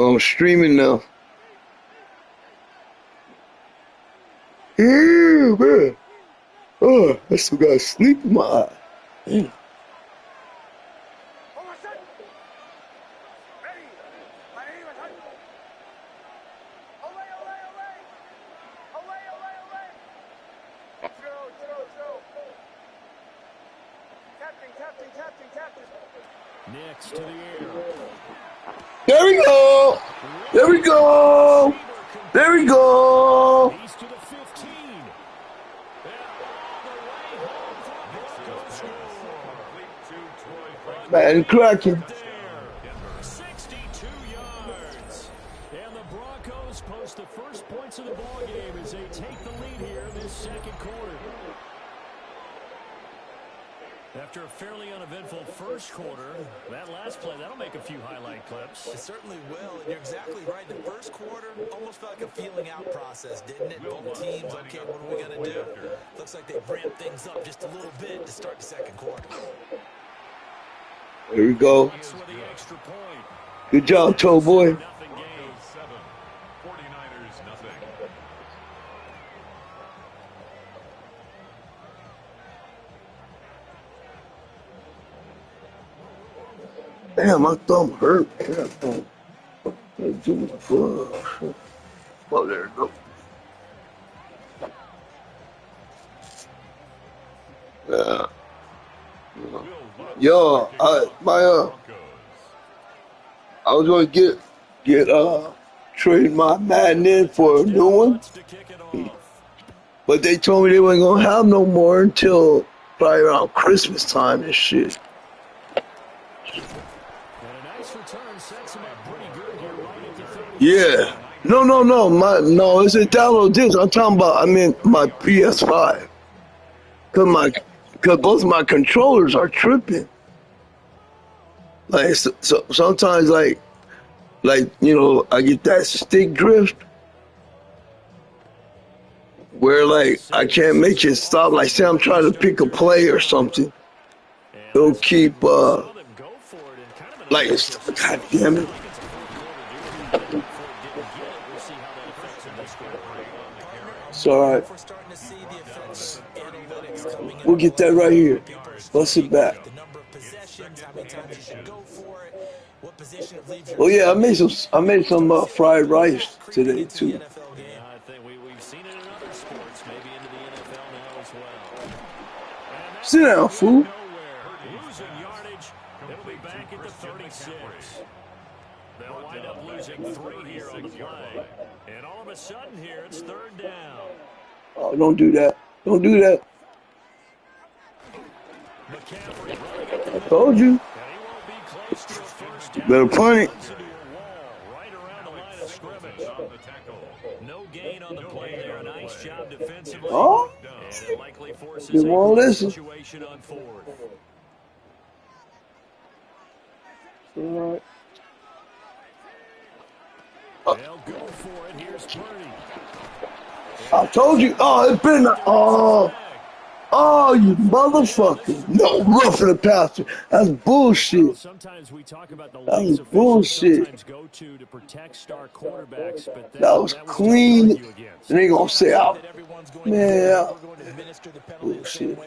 I'm streaming now. Yeah, man. Oh, I still got sleep in my eye. Damn. Next to the air. There we go. There we go. There we go. He's to the 15. Man, cracking. 62 yards. And the Broncos post the first points of the ballgame as they take the lead here in this second quarter. After a fairly uneventful first quarter, that last play, that'll make a few highlight clips. It certainly will, and you're exactly right. The first quarter almost felt like a feeling out process, didn't it? Both teams, okay, what are we going to do? Looks like they've ramped things up just a little bit to start the second quarter. Here we go. Good job, toe boy. Damn, my thumb hurt. Oh, there it goes. Yeah. Yo, I was gonna trade my Madden in for a new one, but they told me they weren't gonna have no more until probably around Christmas time and shit. Yeah. No, it's a download disc. I'm talking about, I mean, my PS5. Cause both of my controllers are tripping. Like, so sometimes, like, you know, I get that stick drift where, like, I can't make it stop. Like, say I'm trying to pick a play or something. It'll keep, like, God damn it. It's alright. We'll get that right here. Bust it back. Oh yeah, I made some fried rice today too. Sit down, fool. They'll wind up losing 3 here on the play. And all of a sudden here, it's third down. Oh, don't do that. Don't do that. I told you. Better punt it. Right around the line of scrimmage. No gain on the play there. A nice job defensively. Oh, and it likely forces you won't listen. Situation on fourth. All right. They'll go for it. Here's Purdy. I told you. Oh, it's been. Oh, you motherfucker. No, roughing the passer. That's bullshit. Sometimes we talk about the That was bullshit. go to protect star quarterbacks, but that was clean. And they gonna say, oh, man, bullshit.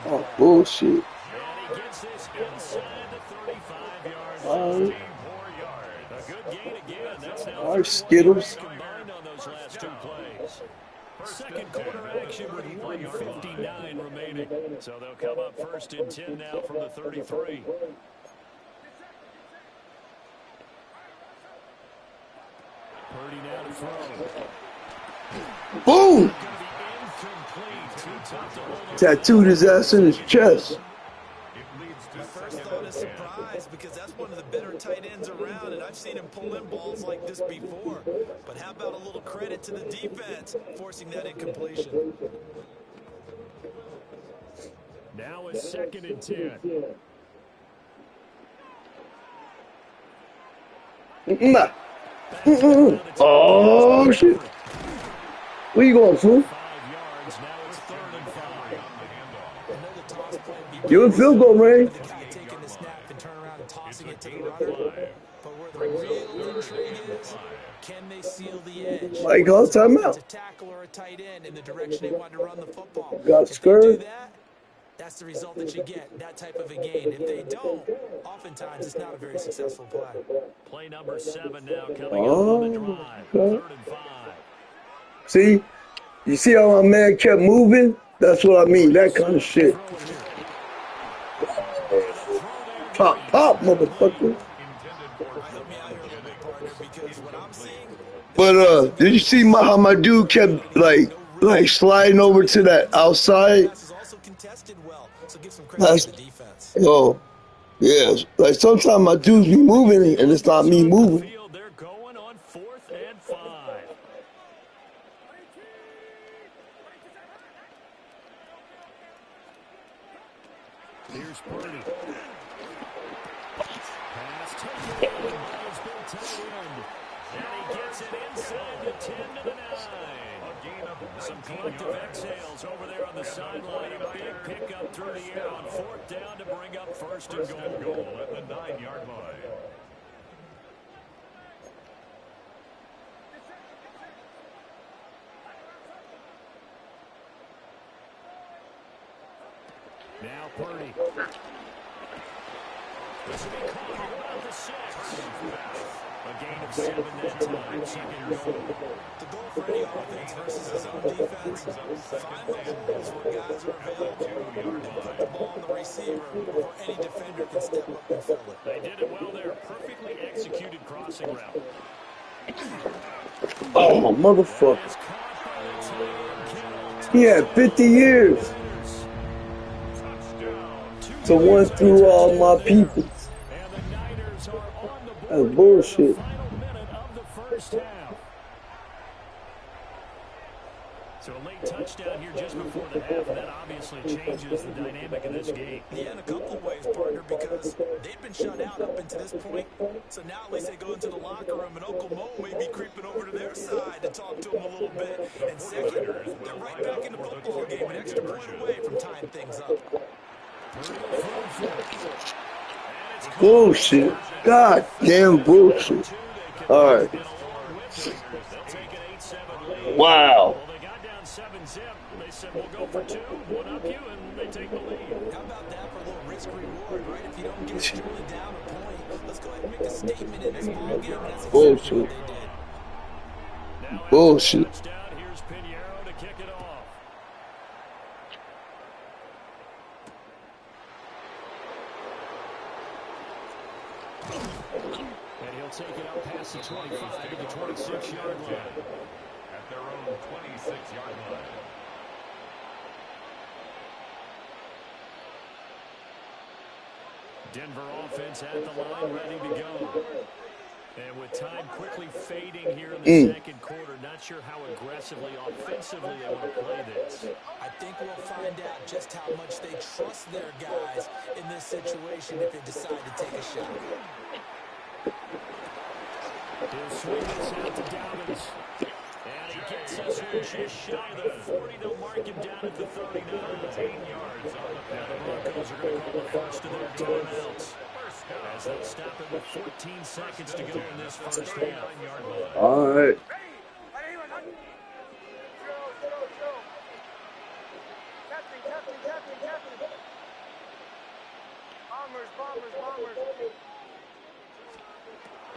Oh, bullshit. All right, Skittles. Second quarter action with 1:59 remaining. So they'll come up first and 10 now from the 33. Purdy now to throw. Boom! Tattooed his ass in his chest. My first thought is surprise because that's one of the better tight ends around, and I've seen him pull in balls like this before. But how about a little credit to the defense forcing that incompletion? Now it's second and 10. Oh, shit. Where you going, fool? 5 yards. Now it's third and 5. I know the toss play You in field goal range. The guy taking the snap and turn around and tossing it to the runner. But where the real intrigue is, can they seal the edge? Mike, call timeout. A tackle or a tight end in the direction they want to run the football. Got If they do scared. that, that's the result that you get, that type of a gain. If they don't, oftentimes it's not a very successful play. Play number 7 now coming up on the drive. 3rd and 5. See? You see how my man kept moving? That's what I mean, that kind of shit. Pop, pop, motherfucker. But did you see how my dude kept like sliding over to that outside? That's, oh, yeah. Like sometimes my dudes be moving and it's not me moving. They're going on 4th and 5. Here's Purdy. Pass taken in. Ball's been tied in. And he gets it inside the 10 to the 9. Some collective exhales over there on the sideline. A big pickup through the air on 4th down to bring up 1st and goal at the 9-yard line. Now Purdy. This will be caught at about the 6. A gain of 7 that time. 2nd and goal. The goal for any offense versus his own defense is find those holes where guys are available. Put the ball on the receiver before any defender can step up and fill it. They did it well there. Perfectly executed crossing route. Oh, motherfucker. He had 50 years to win through all my people. That's bullshit. So a late touchdown here just before the half, and that obviously changes the dynamic of this game. Yeah, in a couple of ways, partner, because they've been shut out up until this point. So now at least they go into the locker room, and Uncle Mo may be creeping over to their side to talk to them a little bit. And second, they're right back in the football game, an extra point away from tying things up. Bullshit. God damn bullshit. All right. Wow. Well, they got down 7-0. They said, we'll go for 2, one up you, and they take the lead. How about that for a little risk-reward, right? If you don't get it truly down a point, let's go ahead and make a statement in this ballgame. That's exactly what they did. Bullshit. Here's Pinheiro to kick it off. And he'll take it up past the 25 to the 26-yard line. At their own 26-yard line. Denver offense at the line, ready to go. And with time quickly fading here in the second quarter, not sure how aggressively, offensively they want to play this. I think we'll find out just how much they trust their guys in this situation if they decide to take a shot. He'll swing this out to Dobbins. And he gets us just shy of the 40. They'll mark him down at the 39. 10 yards on the pass. The Broncos are going to call the first of their timeouts, as they'll stop it with 14 seconds to go in this first half. All right.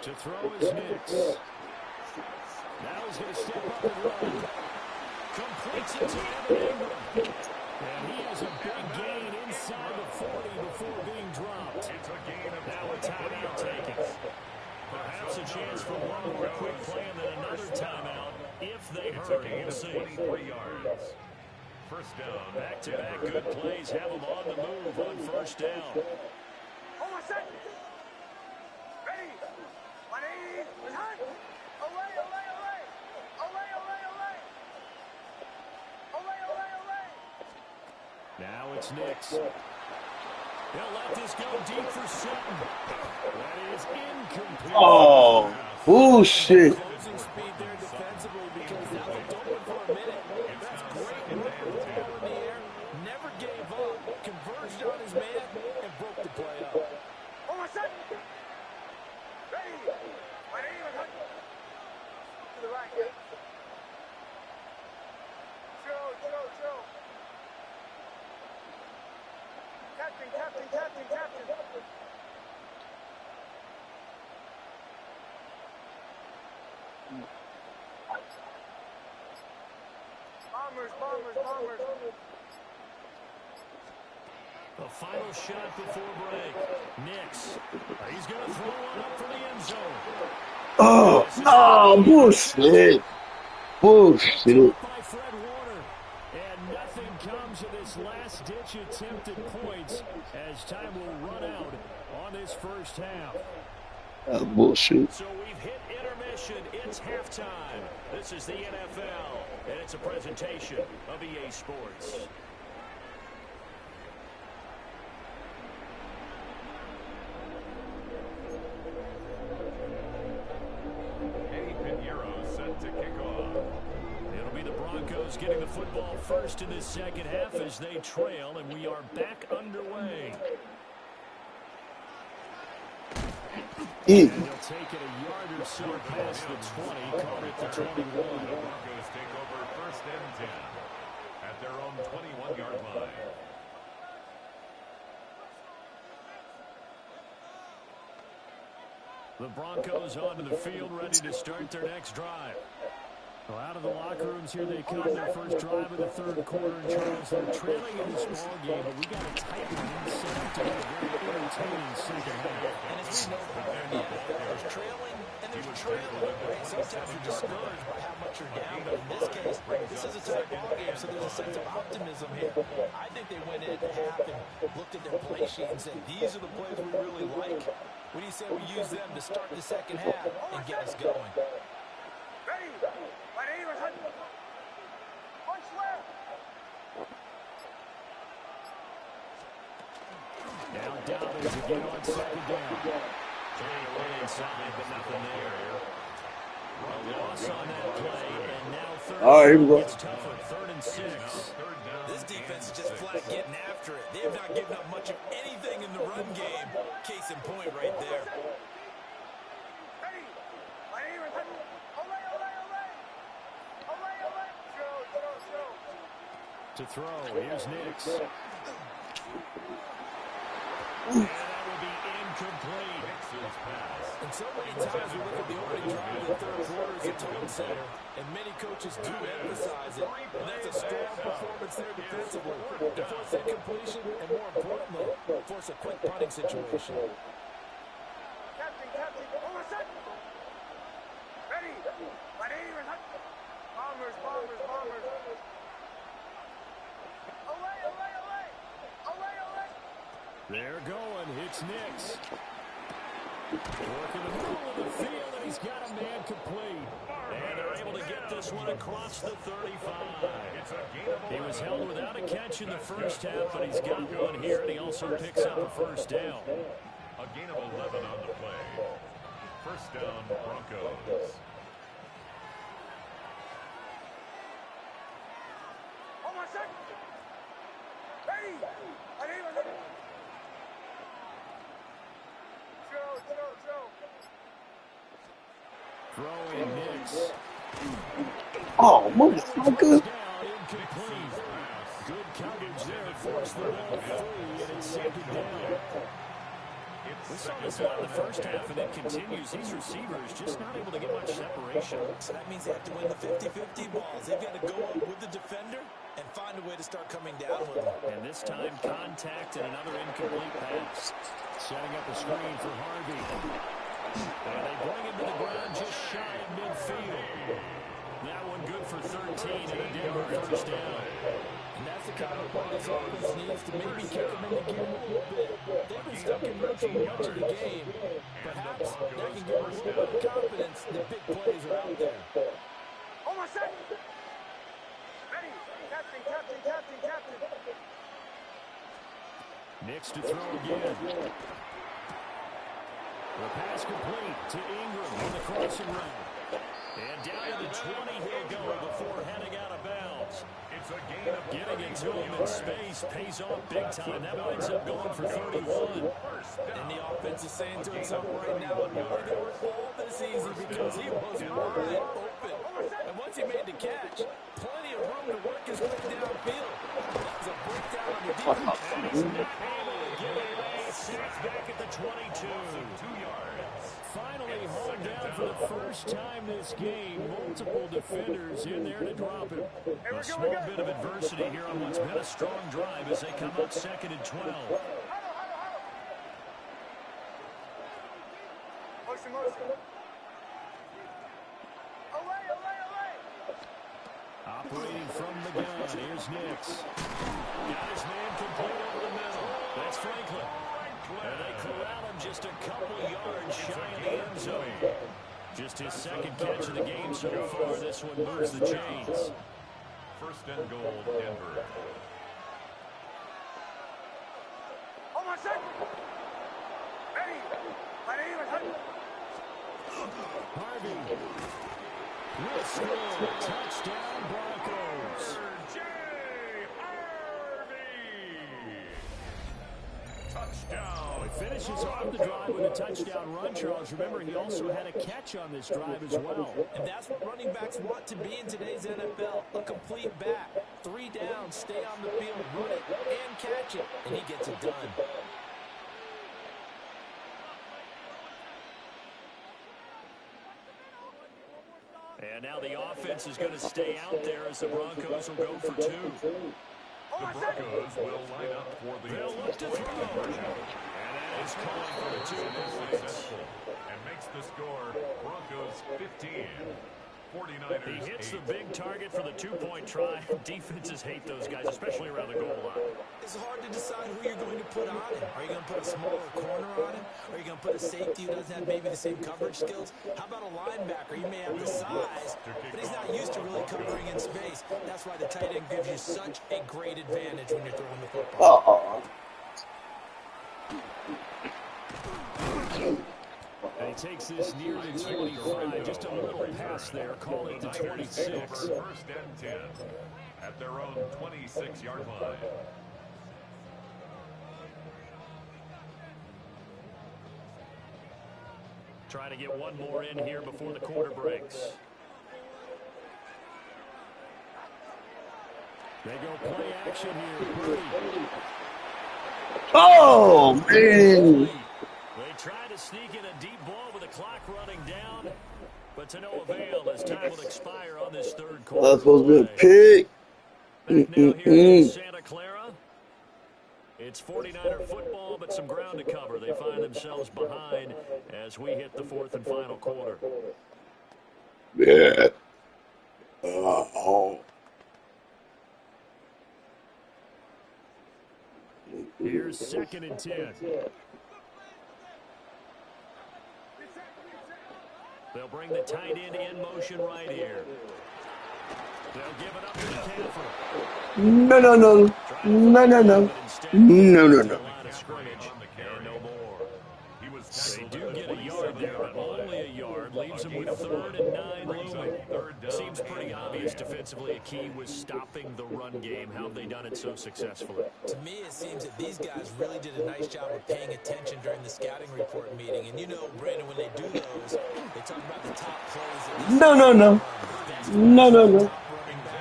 To throw is Nix. Now he's going to step up and run. Completes it to Evan Ingram. And he has a big gain inside the 40 before being dropped. It's a gain of now a timeout taken. Perhaps a chance for one more quick play and then another timeout if they hurry. We'll see. 23 yards. First down. Back-to-back good plays have them on the move on first down. Hold on a second. Ready. 180. Time. Away, away, away. Away, away, away. Away, away, away. Now it's Nix. They'll let this go deep for Sutton. That is incomplete. Oh, bullshit. Closing speed there defensively because that looked open for a minute. That's great work with the ball in the air. Never gave up. Conversion lunged on his man and broke the play up. Almost set. Ready. 180. To the right. Chill. Captain. Bombers. The final shot before break. Nix. He's going to throw one up for the end zone. Oh, no, bullshit. Bullshit. By Fred Warner. And nothing comes of this last-ditch attempt at points as time will run out on this first half. Bullshit. So we've hit intermission. It's halftime. This is the NFL, and it's a presentation of EA Sports. Set to kick off. It'll be the Broncos getting the football first in this second half as they trail, and we are back underway. And they'll take it a yard or so past the 20, caught at the 21. The Broncos take over first and 10 at their own 21-yard line. The Broncos onto the field, ready to start their next drive. Well, out of the locker rooms here they come, their first drive of the third quarter. And Charles, they're trailing in this ball game, but we got a tight one set up to have a very entertaining second half. And as we know, there's trailing and there's trailing. Right? Sometimes you're discouraged by how much you're down, but in this case, this is a tight ball game, so there's a sense of optimism here. I think they went in at half and looked at their play sheet and said, these are the plays we really like. What do you say we use them to start the second half and get us going? Ready. 180. Punch left. Now Dobbins again on second down. Trying to run inside, but nothing there. A loss on that play, and now third. All right, here we go. It's tougher, 3rd and 6. This defense is just flat getting after it. They have not given up much of anything in the run game. Case in point right there. Ready. 180. Olay. Show. To throw, here's Nix. And that will be incomplete. And so many times we look at the opening drive of the third quarter as a tone setter, and many coaches do emphasize it, and that's a strong performance there defensively. To force incompletion, and more importantly, force a quick punting situation. Captain. Almost set. Ready. 180. Bombers. Olay. They're going. It's Nix. Working the middle of the field, and he's got a man complete. And they're able to get this one across the 35. He was held without a catch in the first half, but he's got one here, and he also picks up a first down. A gain of 11 on the play. First down, Broncos. Almost set. Ready. 180. Show. Throwing Nix. Oh, motherfucker. Down, incomplete. Good coverage there, forced the ball free, and it's second down. We saw this one in the first half, and it continues. These receivers just not able to get much separation. So that means they have to win the 50-50 balls. They've got to go up with the defender and find a way to start coming down with them. And this time, contact and another incomplete pass. Setting up a screen for Harvey. And they bring him to the ground just shy of midfield. That one good for 13 and a Denver first down. And that's the kind of ball this offense needs to maybe kick them into gear a little bit. They've been stuck in neutral much of the game. Perhaps that can give them a little bit of confidence that big plays are out there. Almost set. Ready. Captain. Nix to throw again. The pass complete to Ingram on the crossing route. And down to the 20 he'll go before heading out of bounds. It's a gain of Getting it to him in space pays off big time. That winds up going for 31. And the offense is saying to itself right now, boy, they were all this easy because he was wide open. And once he made the catch, plenty of room to work his way downfield. That was a breakdown on the defense. And he's not able to get it away. Sacked back at the 22. 2 yards. Finally hauled down for the first time this game. Multiple defenders in there to drop him. A small bit of adversity here on what's been a strong drive as they come up 2nd and 12. Motion, motion. Away, away, away. Operating from the gun, here's Nix. Got his man complete over the middle. That's Franklin. And they corral him just a couple yards shy of the end zone. Just his second catch of the game so far. This one moves the chains. 1st and goal, Denver. Hold on, set. Ready. My name is Hudson. Harvey. Will score. Touchdown, Broncos. J. Harvey. Touchdown. He finishes off the drive with a touchdown run, Charles. Remember, he also had a catch on this drive as well. And that's what running backs want to be in today's NFL. A complete back. 3 downs, stay on the field, run it, and catch it. And he gets it done. And now the offense is going to stay out there as the Broncos will go for 2. The Broncos will line up for the They'll look to throw. And that is calling for a 2-point. successful and makes the score Broncos 15. 49ers. He hits 8. the big target for the 2-point try. Defenses hate those guys, especially around the goal line. It's hard to decide who you're going to put on him. Are you going to put a smaller corner on him? Are you going to put a safety who doesn't have maybe the same coverage skills? How about a linebacker? He may have the size, but he's not used to really covering in space. That's why the tight end gives you such a great advantage when you're throwing the football. And he takes this near the 25. Just a little pass there. Call it the 26. 1st and 10 at their own 26-yard line. Trying to get one more in here before the quarter breaks. They go play action here. Oh, man. They try to sneak in a deep ball with the clock running down, but to no avail as time will expire on this 3rd quarter. That's supposed to be a pig. Back now here in Santa Clara. It's 49er football, but some ground to cover. They find themselves behind as we hit the 4th and final quarter. Yeah. Here's 2nd and 10. They'll bring the tight end in motion right here. They'll give it up to McCaffrey. No, no, no. No, no, no. No, no, no. They do get a yard there, but only a yard. Leaves them with 3rd and 9 looming. Seems pretty obvious defensively. A key was stopping the run game. How have they done it so successfully? To me, it seems that these guys really did a nice job of paying attention during the scouting report meeting. And you know, Brandon, when they do those, they talk about the top plays. No, no, no. No, no, no.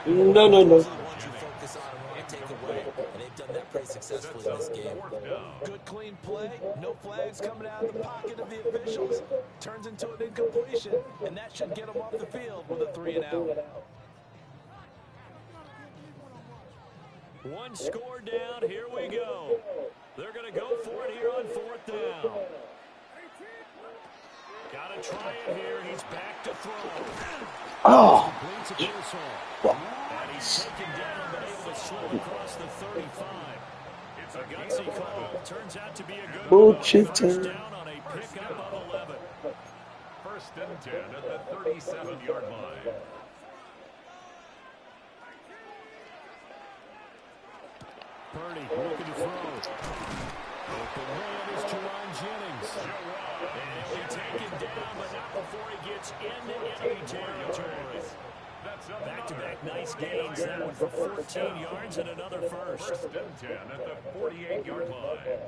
No, no, no. Focus on and want to take away, and they've done that pretty successfully in this game. Good, clean play, no flags coming out of the pocket of the officials. Turns into an incompletion, and that should get them off the field with a 3-and-out. One score down, here we go. They're going to go for it here on 4th down. Got to try it here. He's back to throw. Oh. And he's taken down, but able to slip across the 35. It's a gutsy call. Turns out to be a good Bullshit. first down on a pickup of 11. 1st and 10 at the 37-yard line. Purdy looking to throw. Open man is Jerron Jennings. And he'll be taken down, but not before he gets into enemy territory. Back-to-back nice gains. That one for 14 yards and another first. First and 10 at the 48-yard line.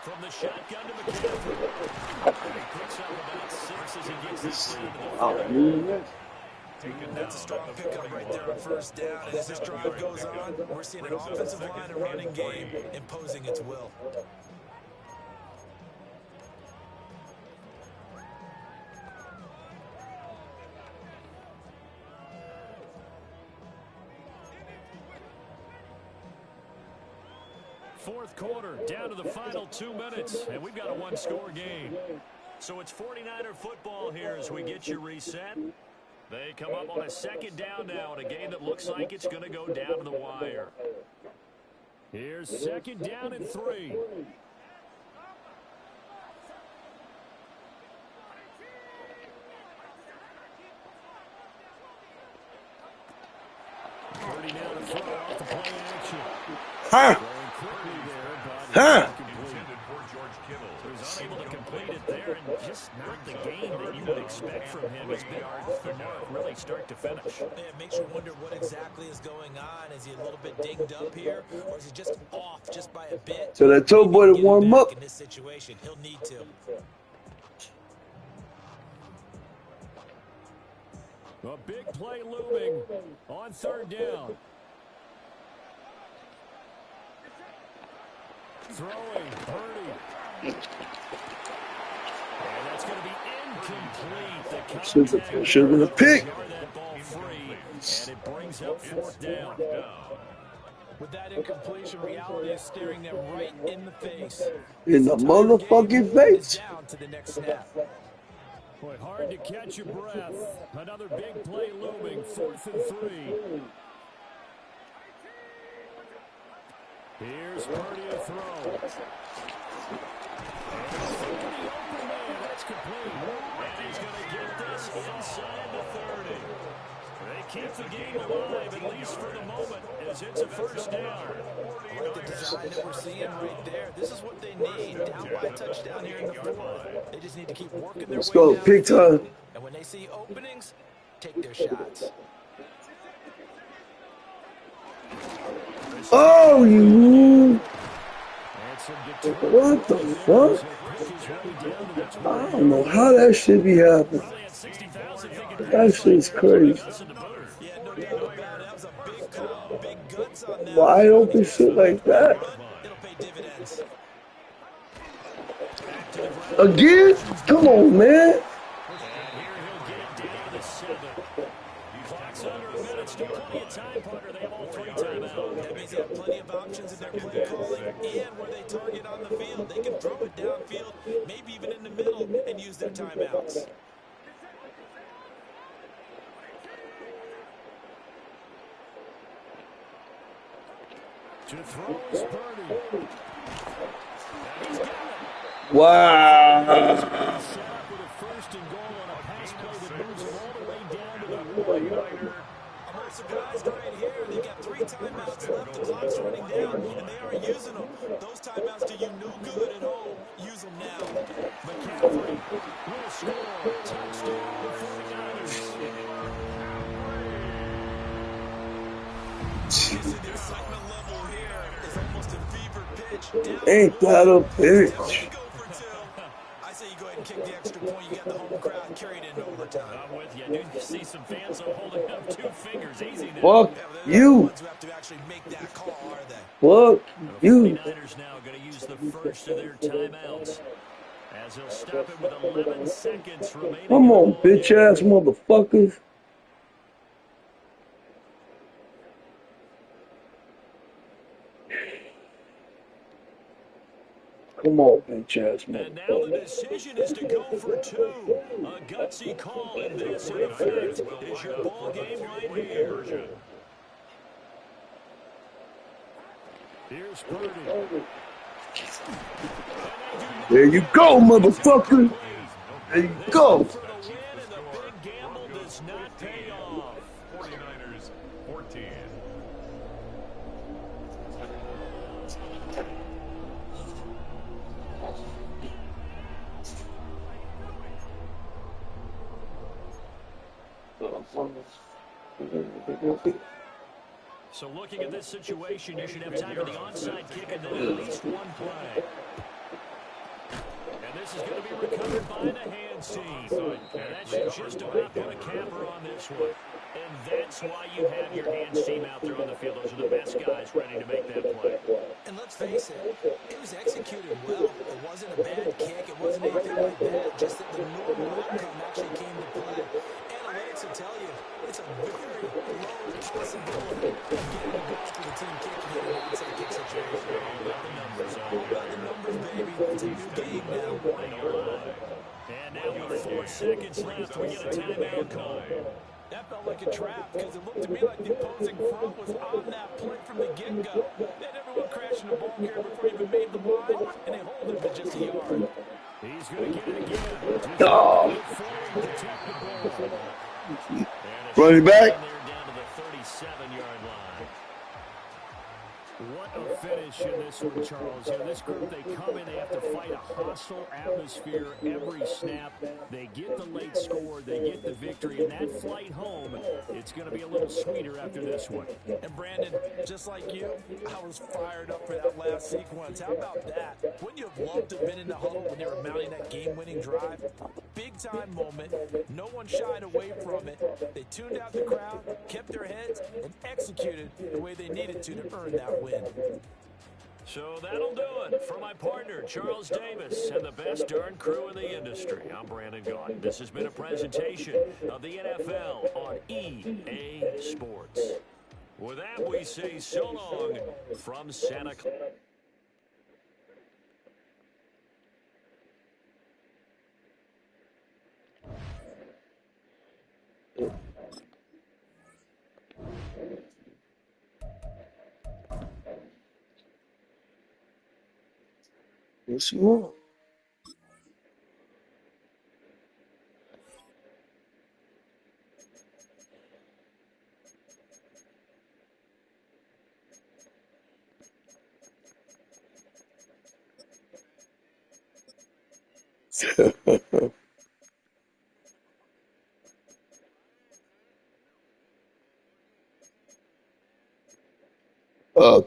From the shotgun to McCaffrey. He picks up about 6 as he gets this down to the 30. That's a strong pickup right there on first down. And as this drive goes on, we're seeing an offensive line and running game imposing its will. Fourth quarter, down to the final 2 minutes, and we've got a one-score game. So it's 49er football here as we get you reset. They come up on a second down now in a game that looks like it's going to go down to the wire. Here's second down and 3. Purdy now to throw off the play action. Huh? Huh? He's unable to complete it there, and just not the game that you would expect from him. He's been off the mark really start to finish. It makes you wonder what exactly is going on. Is he a little bit dinged up here, or is he just off just by a bit? So I told boy to warm up. In this situation, he'll need to. A big play looming on third down. Throwing, Purdy. And that's going to be incomplete. Should have been a pick. That ball free, and it brings up fourth down. With that incompletion, reality is staring them right in the face. In the motherfucking face. Down to the next snap. Boy, hard to catch your breath. Another big play looming, 4th and 3. Here's Purdy to throw. That's complete. And he's going to get this inside the 30. They keep the game alive, at least for the moment, as it's a first down. I like the design that we're seeing right there. This is what they need. Down by a touchdown here in the fourth. They just need to keep working their Let's way go, down. pick time. And when they see openings, take their shots. Oh, you. What the fuck? I don't know how that shit be happening. That shit's crazy. Yeah, no doubt about it. That was a big call, big guts on that. Wide open shit like that. It'll pay dividends. Again? Come on, man. That means they have plenty of options in their play calling and where they target on the field. They can throw it downfield, maybe even in the middle, and use their timeouts. To throw is Purdy. Wow. With a first and goal on a pass play that moves him all the way down to the 1-yard. I'm surprised right here. They've got 3 timeouts left. The clock's running down, and they aren't using them. Those timeouts do you no good at home. Use them now. McCaffrey will score. Touchdown, 49ers. The excitement level here is almost a fever pitch. Ain't that a bitch? I say you go ahead and kick the extra point. You got the home crowd carried into overtime. I'm with you. I do see some fans holding up 2 fingers. Easy now. Fuck you. Who have to actually make that call, are they? Fuck The you. 49ers now going to use the first of their timeouts as they'll stop it with 11 seconds remaining. Come on, bitch ass motherfuckers. Come on, bitch ass And now motherfucker. the decision is to go for two. A gutsy call, and this, in effect, is your ball game right here. Here's Purdy. There you go, motherfucker. There you go. For the win, and the big gamble does not pay off. 49ers 14. So looking at this situation, you should have time for the onside kick and then at least one play. And this is going to be recovered by the hands team. And that should just about put a capper on this one. And that's why you have your hands team out there on the field. Those are the best guys ready to make that play. And let's face it was executed well. It wasn't a bad kick. It wasn't anything like that. Just that the normal outcome actually came to play. Analytics will tell you it's a very low possibility of getting a goal for the team kicking it in an onside kick situation. All about the numbers, baby. It's a new game now. And now with 4 seconds left, we get a timeout call. That felt like a trap because it looked to me like the opposing front was on that play from the get-go. They had everyone crashing the ball carrier before he even made the line, and they hold him to just a yard. He's going to get it again. Oh. Running back. Down to the 37-yard line. What a finish in this one, Charles. You know, this group, they come in, they have to fight a hostile atmosphere every snap. They get the late score, they get the victory, and that flight home, it's going to be a little sweeter after this one. And Brandon, just like you, I was fired up for that last sequence. How about that? Wouldn't you have loved to have been in the huddle when they were mounting that game-winning drive? Big-time moment. No one shied away from it. They tuned out the crowd, kept their heads, and executed the way they needed to earn that win. So that'll do it for my partner, Charles Davis, and the best darn crew in the industry. I'm Brandon Gaudin. This has been a presentation of the NFL on EA Sports. With that, we say so long from Santa Clara. Yes, you are.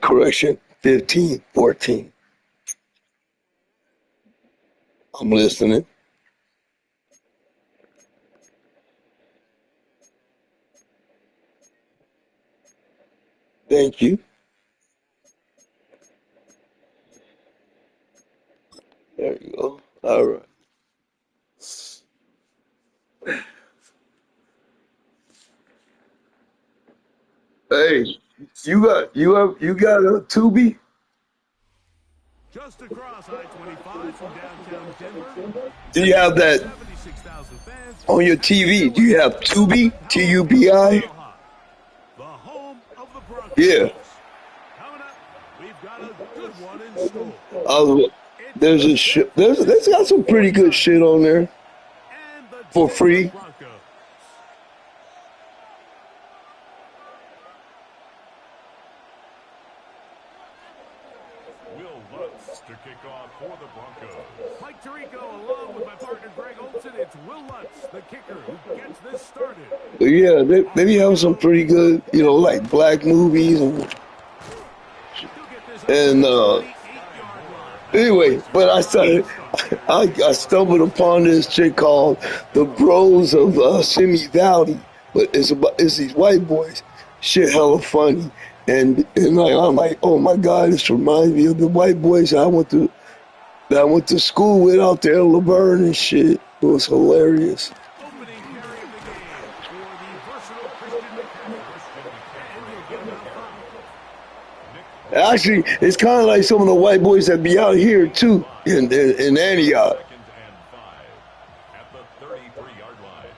Correction, 15-14. I'm listening. Thank you. There you go. All right. Hey, you got a Tubi? Just across I-25 from downtown Denver. Do you have that 76,000 fans on your TV? Do you have Tubi? Tubi? the home of the Broncos. Yeah. Coming up, we've got a good one in store. There's got some pretty good shit on there And the for Denver free. Broncos. Will Lutz to kick off for the Broncos. Mike Tirico along with my partner Greg Olson. It's Will Lutz, the kicker, who gets this started. But yeah, they have some pretty good, like black movies and anyway. But I stumbled upon this chick called The Bros of Simi Valley, but it's these white boys. Shit, hella funny, and like I'm like, oh my god, this reminds me of the white boys that I went to school with out there in Laverne and shit. It was hilarious. Opening carry of the game for the versatile Christian McCaffrey. And he'll get about 5. Actually, it's kind of like some of the white boys that be out here too in Antioch. Second and 5 at the 33-yard line.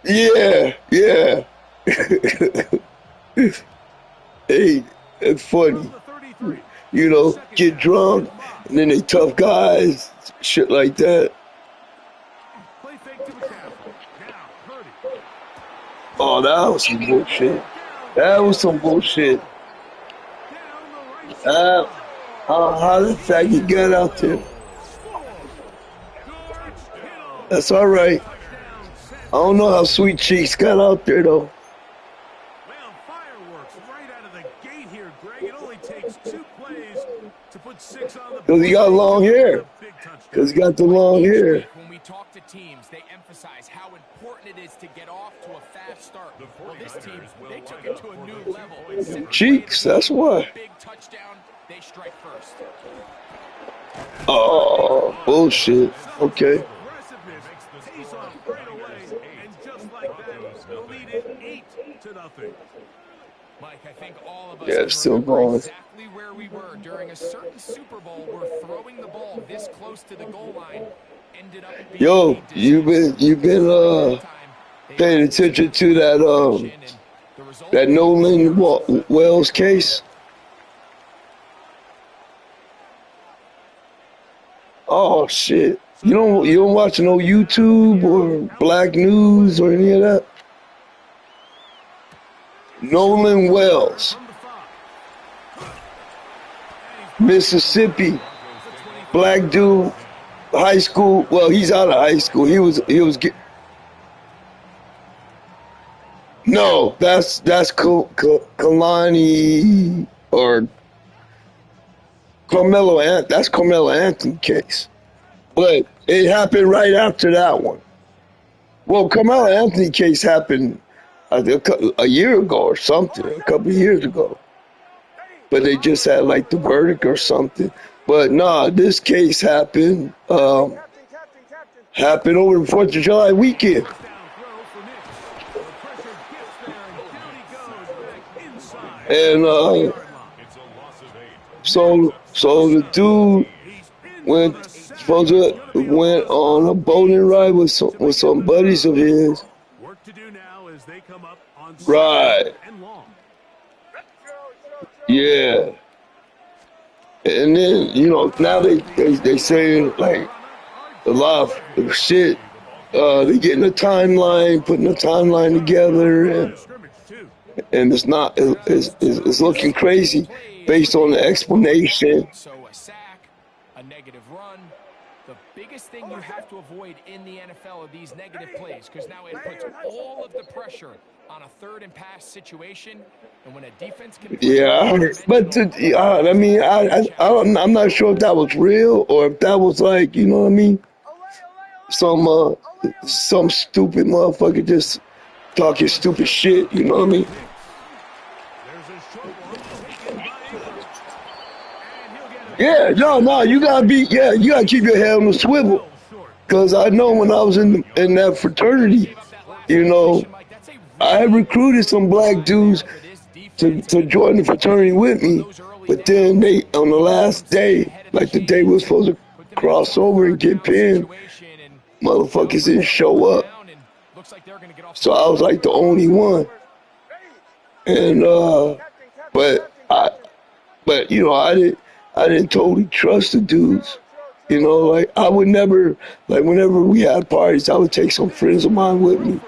Yeah. Hey, it's funny. From the 33. You know, Second get down drunk, and 5. and then they tough guys, shit like that. Play fake to McCaffrey. Now, Purdy. Oh, that was some bullshit. That was some bullshit. Down the right sideline. How the faggot got out there? George Kittle. That's all right. Touchdown, San I don't know how Sweet Cheeks got out there though. Well, fireworks right out of the gate here, Greg. It only takes 2 plays to put 6 on the Cause he got long hair. big touchdown. Cause he got the long hair. When we talk to teams, they emphasize how important it is to get off to a fast start. Well, this team, they took it to a new level. Cheeks, that's why. Big touchdown, they strike first. Oh, bullshit. Okay. Aggressiveness pays off right away, and just like that, they'll lead it 8-0. Mike, I think all of us Yeah, can it's still remember going. exactly where we were during a certain Super Bowl where throwing the ball this close to the goal line ended up being Yo, a you've been paying attention to that Nolan Wells case? Oh shit. You don't watch no YouTube or Black News or any of that? Nolan Wells, Mississippi, black dude, high school. Well, he's out of high school. No, that's Kalani or Carmelo. That's Carmelo Anthony case. But it happened right after that one. Well, Carmelo Anthony case happened a year ago or something, a couple of years ago. But they just had like the verdict or something. But nah, this case happened over the 4th of July weekend. And so the dude went on a boating ride with some buddies of his. Work to do now as they come up on Right. and long. Yeah. And then, now they saying like a lot of shit. They getting a timeline, putting a timeline together, and it's looking crazy based on the explanation. So a sack, a negative run. The biggest thing you have to avoid in the NFL are these negative plays, because now it puts all of the pressure on a 3rd and pass situation, and when a defense can. Yeah, but I'm not sure if that was real or if that was like, you know what I mean, some stupid motherfucker just talking stupid shit, you know what I mean? Yeah, no, you gotta keep your head on the swivel. Cause I know when I was in that fraternity, I had recruited some black dudes to join the fraternity with me, but then they, on the last day, like the day we were supposed to cross over and get pinned, motherfuckers didn't show up. So I was like the only one. And I didn't totally trust the dudes. Like I would never, like whenever we had parties, I would take some friends of mine with me.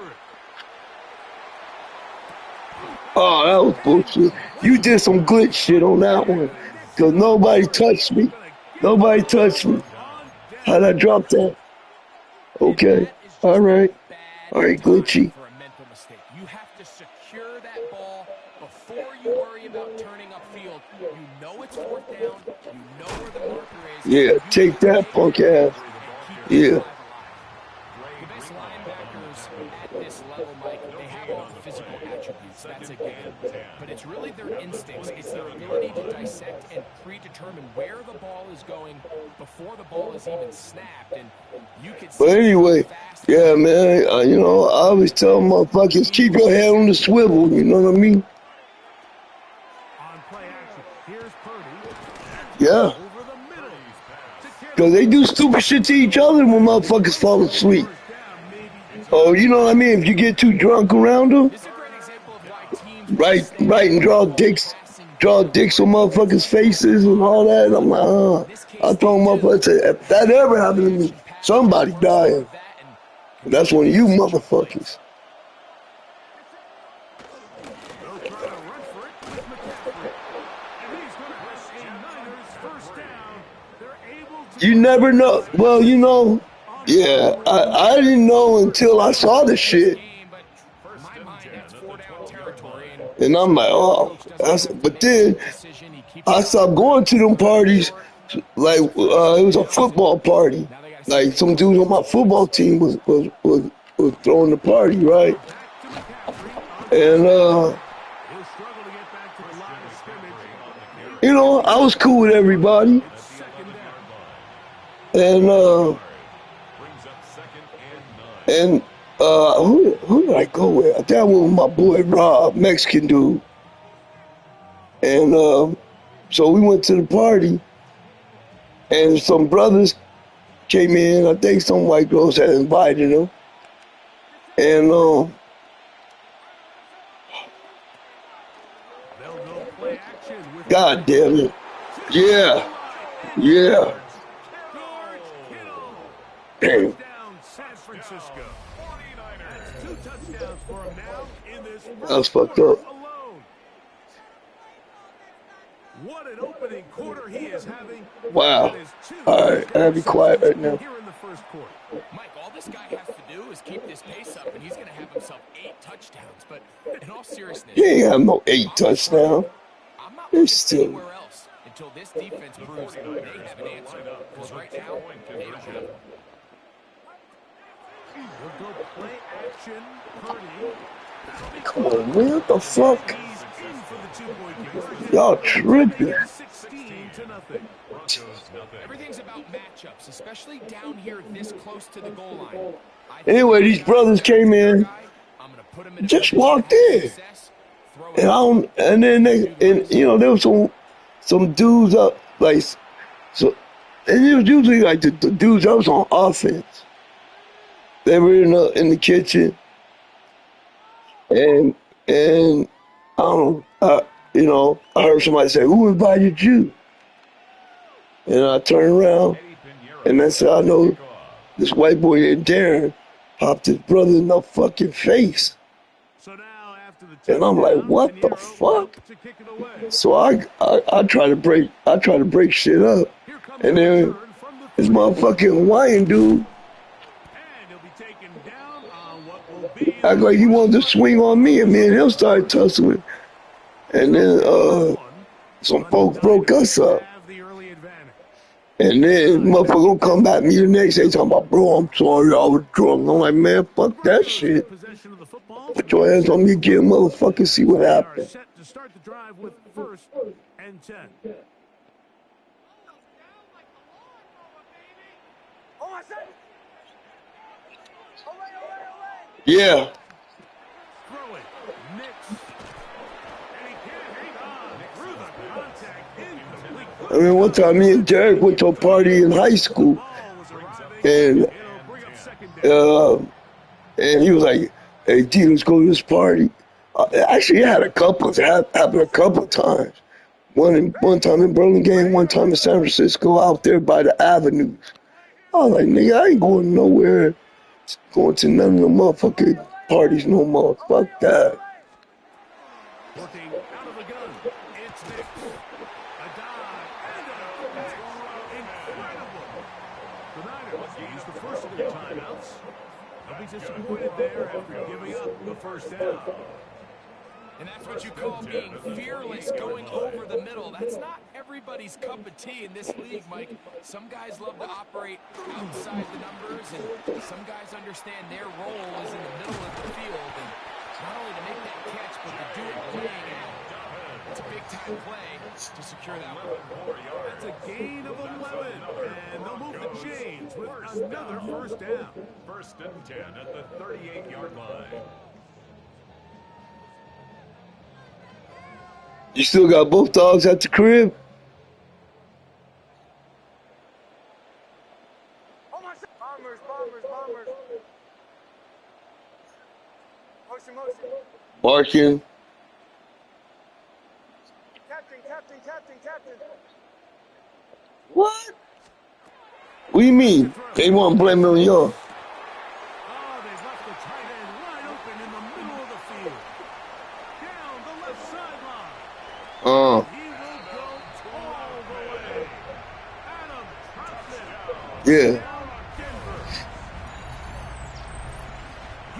Oh, that was bullshit. You did some good shit on that one. Cause nobody touched me. Nobody touched me. How'd I drop that? Okay. All right, glitchy. For a mental mistake. You have to secure that ball before you worry about turning upfield. You know it's 4th down. You know where the marker is. Yeah, take that, punk ass. Yeah. The best linebackers at this level, Mike, they have all the physical attributes. That's a given. But it's really their instincts. It's their ability to dissect and predetermine where the ball is going before the ball is even snapped. And you can see. But anyway, yeah, man, I always tell motherfuckers, keep your head on the swivel, you know what I mean? Yeah. Because they do stupid shit to each other when motherfuckers fall asleep. Oh, you know what I mean? If you get too drunk around them, This is a great example of why teams right, and draw dicks on motherfuckers' faces and all that. And I'm like, I told motherfuckers, if that ever happened to me, somebody dying. That's one of you motherfuckers. You never know. Well, you know, yeah, I didn't know until I saw the shit. And I'm like, oh, but then I stopped going to them parties. Like, it was a football party. Like, some dudes on my football team was throwing the party, right? And, you know, I was cool with everybody. And, who did I go with? I think I went with my boy Rob, Mexican dude. And so we went to the party, and some brothers came in. I think some white girls had invited them. And God damn it. Yeah. Damn. That was fucked up. What an opening quarter he is having. Wow. All right, I gotta be quiet right now. Here in the first quarter. Mike, all this guy has to do is keep this pace up, and he's going to have himself 8 touchdowns. But in all seriousness, He ain't have no 8 touchdowns. I'm not He's looking still anywhere else until this defense proves they have an answer. Because right now, they don't have it. We'll go play action. Purdy. Come on, man, what the fuck? He's in for the 2-point conversion. Y'all tripping. 16-0. Everything's about matchups, especially down here this close to the goal line. Anyway, these brothers came in, just walked in, and then you know, there was some dudes up, like, so, and it was usually like the dudes that was on offense. They were in the kitchen, and I don't know, you know, I heard somebody say, "Who invited you?" And I turned around, and that's how I know this white boy named Darren popped his brother in the fucking face. And I'm like, what the fuck? So I try to break shit up. And then this motherfucking Hawaiian dude act like he wanted to swing on me, and me and him started tussling. And then some folks broke us up. And then motherfucker gonna come back to me the next day talking about, bro, I'm sorry, I was drunk. I'm like, man, fuck that shit. Put your hands on me again, motherfucker, see what happens. Set to start the drive with 1st and 10. Yeah. I mean, one time me and Derek went to a party in high school, and he was like, "Hey, D, let's go to this party." Actually, it had happened a couple of times. One time in Burlingame, one time in San Francisco, out there by the avenues. I was like, nigga, I ain't going nowhere, going to none of the motherfucking parties no more. Fuck that. Working out of the gun. It's Nick. A dive and incredible. The Niners use the first of their timeouts. They'll be disappointed there after giving up the first down. And that's what you call being fearless, going over the middle. That's not everybody's cup of tea in this league, Mike. Some guys love to operate outside the numbers, and some guys understand their role is in the middle of the field. And not only to make that catch, but to do it laying out. It's a big-time play to secure that one. That's a gain of 11, and they'll move the chains with another first down. 1st and 10 at the 38-yard line. You still got both dogs at the crib? Motion, motion. Barking. Captain, captain, captain, captain. What? What do you mean? They want to blame it on y'all. Oh, they've left the tight end wide open in the middle of the field. Down the left sideline. He will go all the way. Adam drops it. Yeah. Down Denver.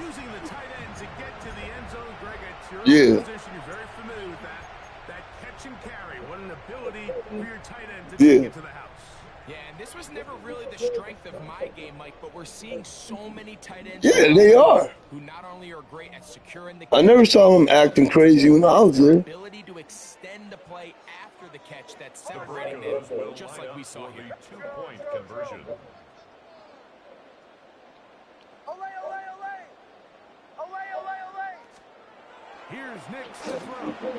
Using the tight end to get to the end zone, Greg, at your Yeah. position, you're very familiar with that. That catch and carry. What an ability for your tight end to Yeah. take it to the house. Yeah, and this was never really the strength of my game, Mike, but we're seeing so many tight ends Yeah, they are. who not only are great at securing the I never saw them acting crazy when I was there. ability to extend the play after the catch that's separating them, just like we saw here. 2-point conversion. Olay, olay, olay. Olay, olay, olay. Here's Nick to throw.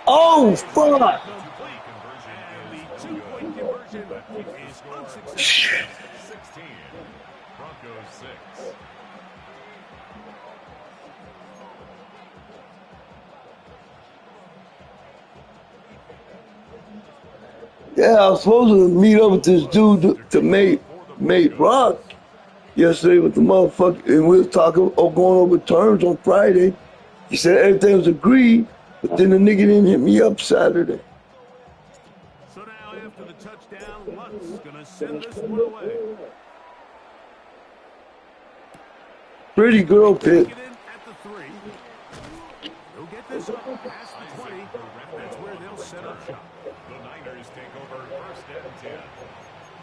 Oh, fuck. Complete conversion And the is 2-point conversion is unsuccessful. 16. Broncos 6. Yeah, I was supposed to meet up with this dude to make rock yesterday with the motherfucker, and we was talking going over terms on Friday. He said everything was agreed, but then the nigga didn't hit me up Saturday. So now after the touchdown, Lutt's going to send this one away. Pretty girl Take pick. it in at the 3. They'll get this up past the 20. That's where they'll set up shop. The Niners take over 1st and 10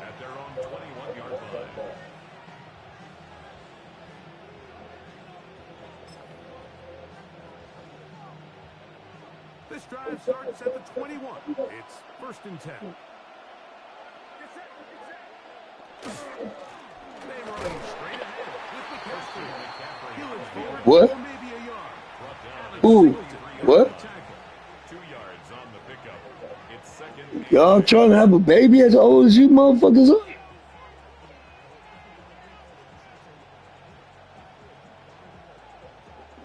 at their own 21-yard line. This drive starts at the 21. It's 1st and 10. They run straight ahead with McCaffrey. He'll forward What? for maybe a yard. Ooh, what? 2 yards on the pickup. It's 2nd and Y'all trying to have a baby as old as you motherfuckers are?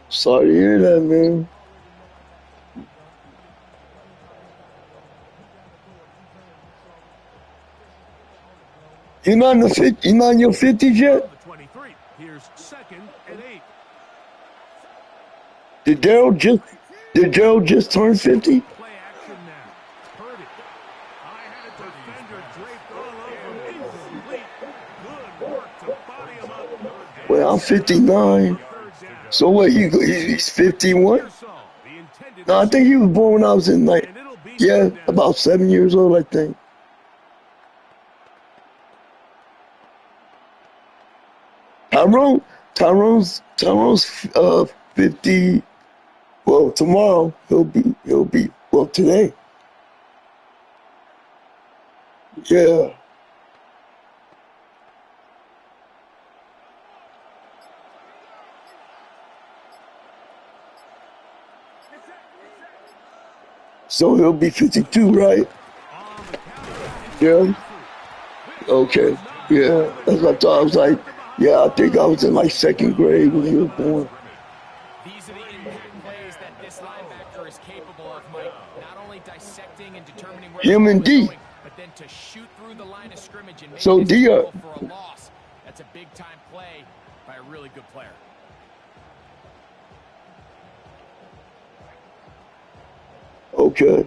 Sorry to hear that, man. You not in the 50, you not in your 50s yet? The 23. Here's 2nd and 8. Did Daryl just turn 50? Play action now. Purdy. I had a defender draped all over him. Incomplete. Good work to body him up. Well, I'm 59. 3rd down. So what, he's 51? Pearsall, the intended No, I think he was born when I was in like, and it'll be yeah, 3rd down. about 7 years old, I think. Tyrone's 50. Well, tomorrow he'll be well today. Yeah. So he'll be 52, right? Yeah. Okay. Yeah. That's what I thought. I was like, yeah, I think I was in like 2nd grade when he was born. These are the impact plays that this linebacker is capable of, Mike. Not only dissecting and determining where Him the and ball is D. going, but then to shoot through the line of scrimmage and make So this D, tackle for a loss. That's a big-time play by a really good player. Okay.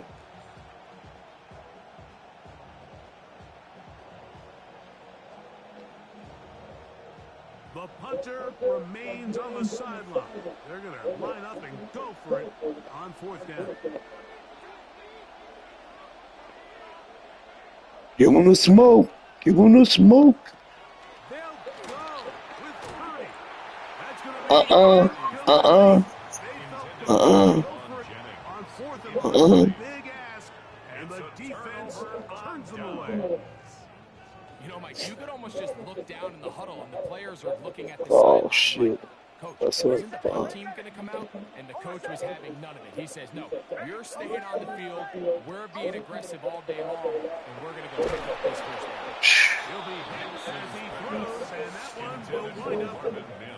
The punter remains on the sideline. They're going to line up and go for it on 4th down. Give him the smoke. Give him the smoke. They'll go with Purdy. That's going to be Uh-uh. Uh-uh. They felt Uh-uh. go for it on 4th and 1. Big ask, and the defense turns them away. You know, Mike, you could almost just look down in the huddle, and the players are looking at the Oh, sideline shit. like, Coach, That's what isn't the punt team going to come out? And the coach was having none of it. He says, no, you're staying on the field. We're being aggressive all day long, and we're going to go pick up this first down. He'll be hit as he throws, and that one will wind up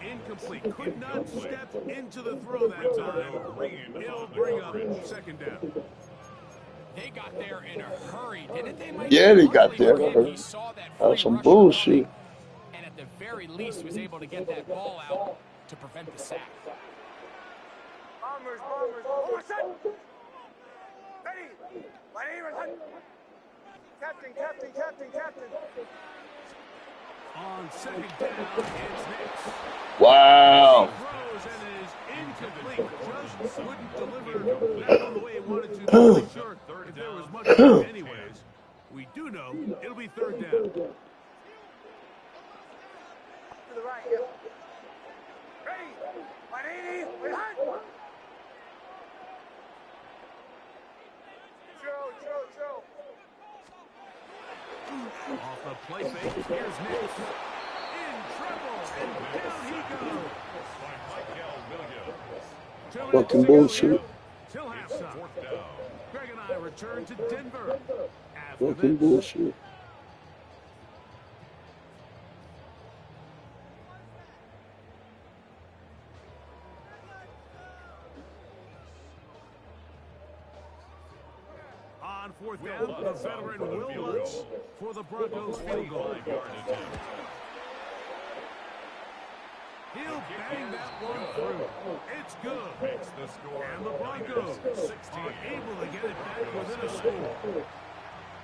incomplete. Could not step into the throw that time. He'll bring up second down. They got there in a hurry, didn't they, Mike? Yeah, they got there. He saw that That's some free bullshit. and at the very least was able to get that ball out to prevent the sack. Bombers, bombers. Hold on, set. Ready. My name is Captain. On second down, it's Nix. Wow. He throws and it is incomplete. Just wouldn't deliver that on the way he wanted to. Not really sure if there was much of it anyways. We do know it'll be third down. To the right. Ready. My name is Joe. Off the play fake, here's Nix. In trouble, and down he goes. Fucking bullshit. Till halftime. Greg and I return to Denver. After Fucking this. bullshit. On fourth down, the veteran Will Lutz for the Broncos field goal. He'll bang that one through. It's good. And the Broncos are able to get it back within a score.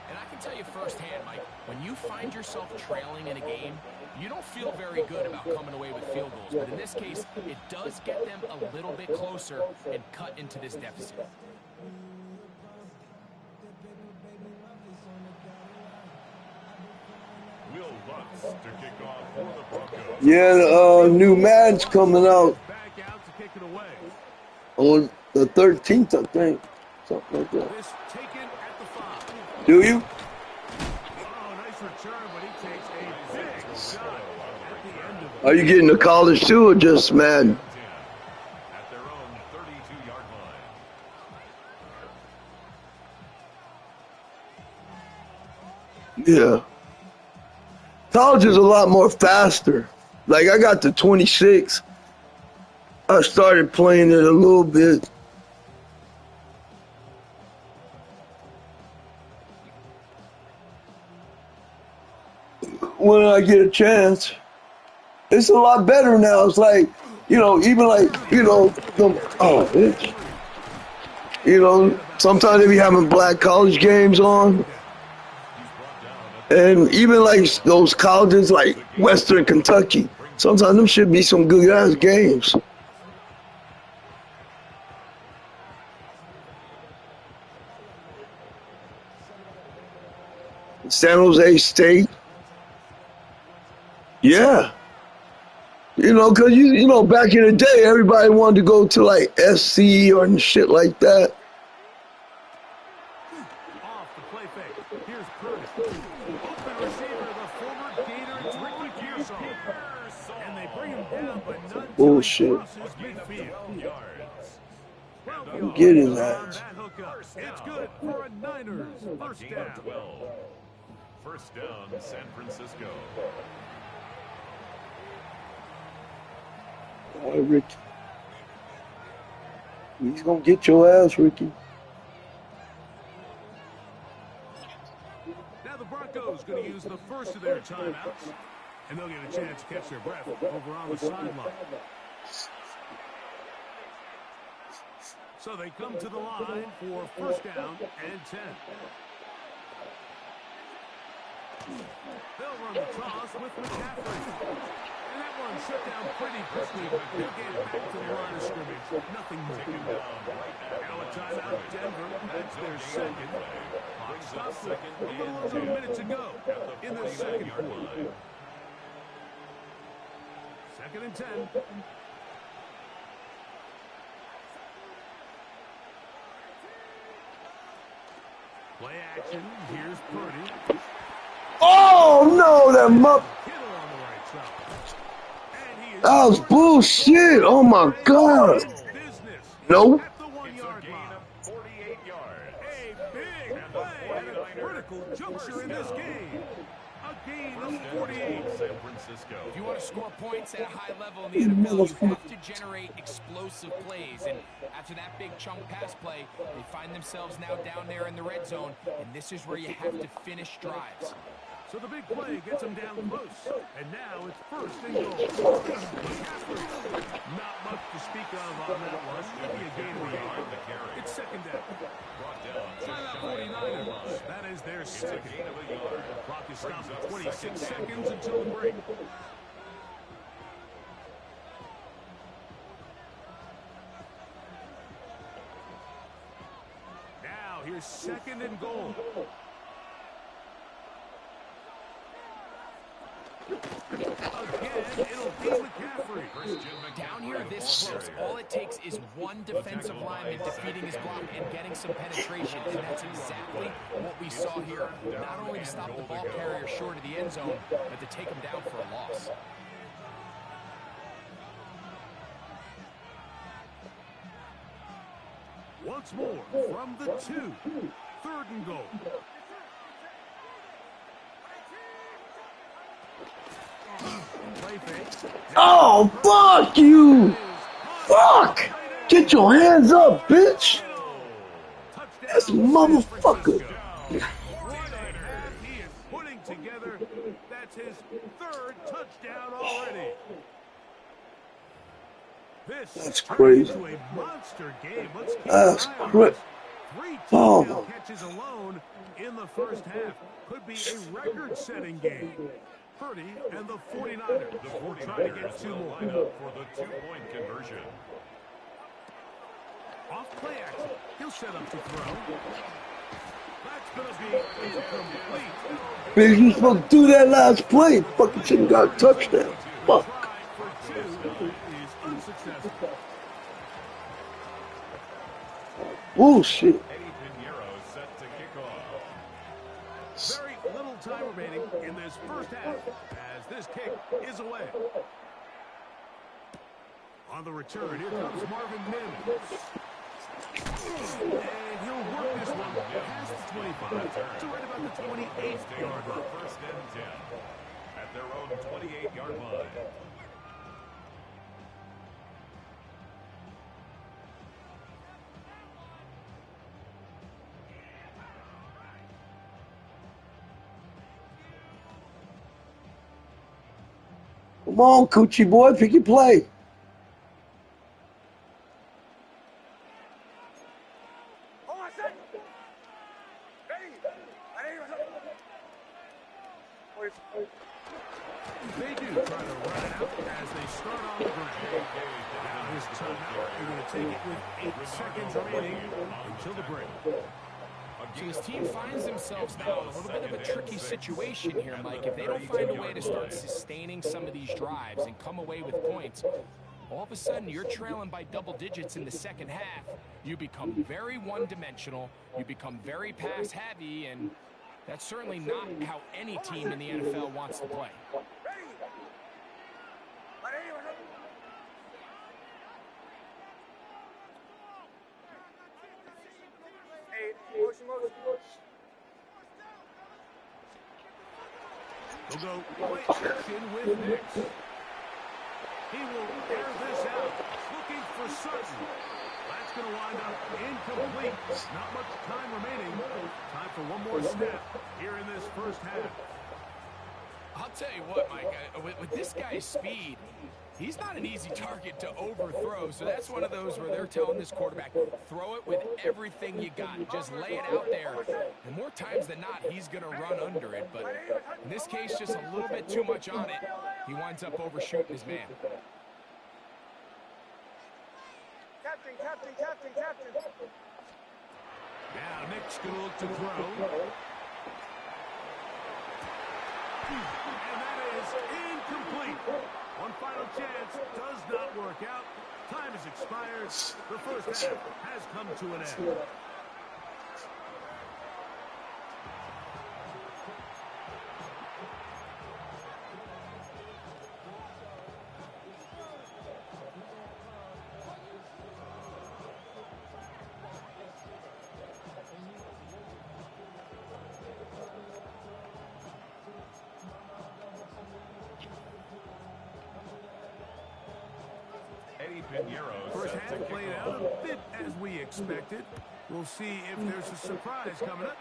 And I can tell you firsthand, Mike, when you find yourself trailing in a game, you don't feel very good about coming away with field goals. But in this case, it does get them a little bit closer and cut into this deficit. Yeah, new Madden's coming out Back out to kick it away. on the 13th, I think. Something like that. This taken at the 5. Do you? Oh, nice return, but he takes a big shot at the end of it. Are you getting to college too or just Madden? At their own 32-yard line. Yeah. College is a lot more faster. Like I got to 26. I started playing it a little bit. When I get a chance. It's a lot better now. It's like, even like, bitch. Sometimes they be having black college games on. And even like those colleges like Western Kentucky, sometimes them should be some good ass games. San Jose State. Yeah. Cause back in the day, everybody wanted to go to like SC or shit like that. Off the play fake. Here's Curtis. Open receiver, the former Gator, it's Ricky Pearsall. And they bring him down, but not Bullshit. crosses midfield. I'm getting that. On that hookup. It's good for a Niners first down. 12. First down, San Francisco. All right, Ricky. He's gonna get your ass, Ricky. Now the Broncos going to use the first of their timeouts, and they'll get a chance to catch their breath over on the sideline. So they come to the line for first down and 10. They'll run the toss with McCaffrey. And that one shut down pretty quickly. They'll get back to the line of scrimmage. Nothing more. Now a timeout, Denver. That's their second. Clock stops with a little over a minute to go in the second quarter. Second and 10. Play action. Here's Purdy. Oh no, that muck. Kittle on the right side. And he is That was bullshit. Oh my god. It's business Nope. at the It's a 1-yard gain line. of 48 yards. A big And the play at a 49ers critical juncture in this down. game. A gain of First and 48. 10, San Francisco. If you want to score points at a high level in the NFL, you have to generate explosive plays. And after that big chunk pass play, they find themselves now down there in the red zone, and this is where you have to finish drives. So the big play gets him down close. And now it's first and goal. McCaffrey. Not much to speak of on that one. Maybe a gain of a yard. It's second down. Brought down Try that 49ers. That is their second. gain of a yard. Clock is stopped at 26 seconds until the break. Now here's second and goal. Again, it'll be McCaffrey. Down here this close, all it takes is one defensive lineman defeating his block and getting some penetration, and that's exactly what we saw here. Not only to stop the ball carrier short of the end zone, but to take him down for a loss. Once more from the 2. Third and goal. Play fake. Oh, fuck you. Fuck. Get your hands up, bitch. This motherfucker. What a half he is putting together. That's his third touchdown already. That's This crazy. turned into a monster game. Let's keep That's an eye on crazy. this. 3 Oh. touchdown catches alone in the first half. Could be a record-setting game. Purdy and the 49ers will try to get 2 more. Line up for the 2-point conversion. Off play action. He'll set up to throw. That's going to be incomplete. Man, you supposed to do that last play. Fucking shouldn't got a touchdown. Fuck. Try for 2 is unsuccessful. Bullshit. Eddie Pinheiro set to kick off. Very little time remaining in this first half as this kick is away. On the return, here comes Marvin Mims. And he'll work this one past the 25 to right about the 28-yard line. First and 10 at their own 28-yard line. Come on, Coochie boy, pick your play. Hold on a second. Ready? They do try to run it out as they start on the ground. Now his timeout. They're going to take it with 8 seconds remaining until the break. So his team finds themselves now in a little bit of a tricky situation here, Mike. If they don't find a way to start sustaining some of these drives and come away with points, all of a sudden you're trailing by double digits in the second half. You become very one-dimensional, you become very pass-heavy, and that's certainly not how any team in the NFL wants to play. They'll go play action with Nix. He will air this out, looking for Sutton. That's going to wind up incomplete. Not much time remaining. Time for one more snap here in this first half. I'll tell you what, Mike, with this guy's speed, he's not an easy target to overthrow. So that's one of those where they're telling this quarterback, throw it with everything you got. Just lay it out there. And more times than not, he's going to run under it. But in this case, just a little bit too much on it. He winds up overshooting his man. Captain. Now Nick's going to look to throw. And that is incomplete. One final chance does not work out. Time has expired. The first half has come to an end. First half played out a bit as we expected. We'll see if there's a surprise coming up.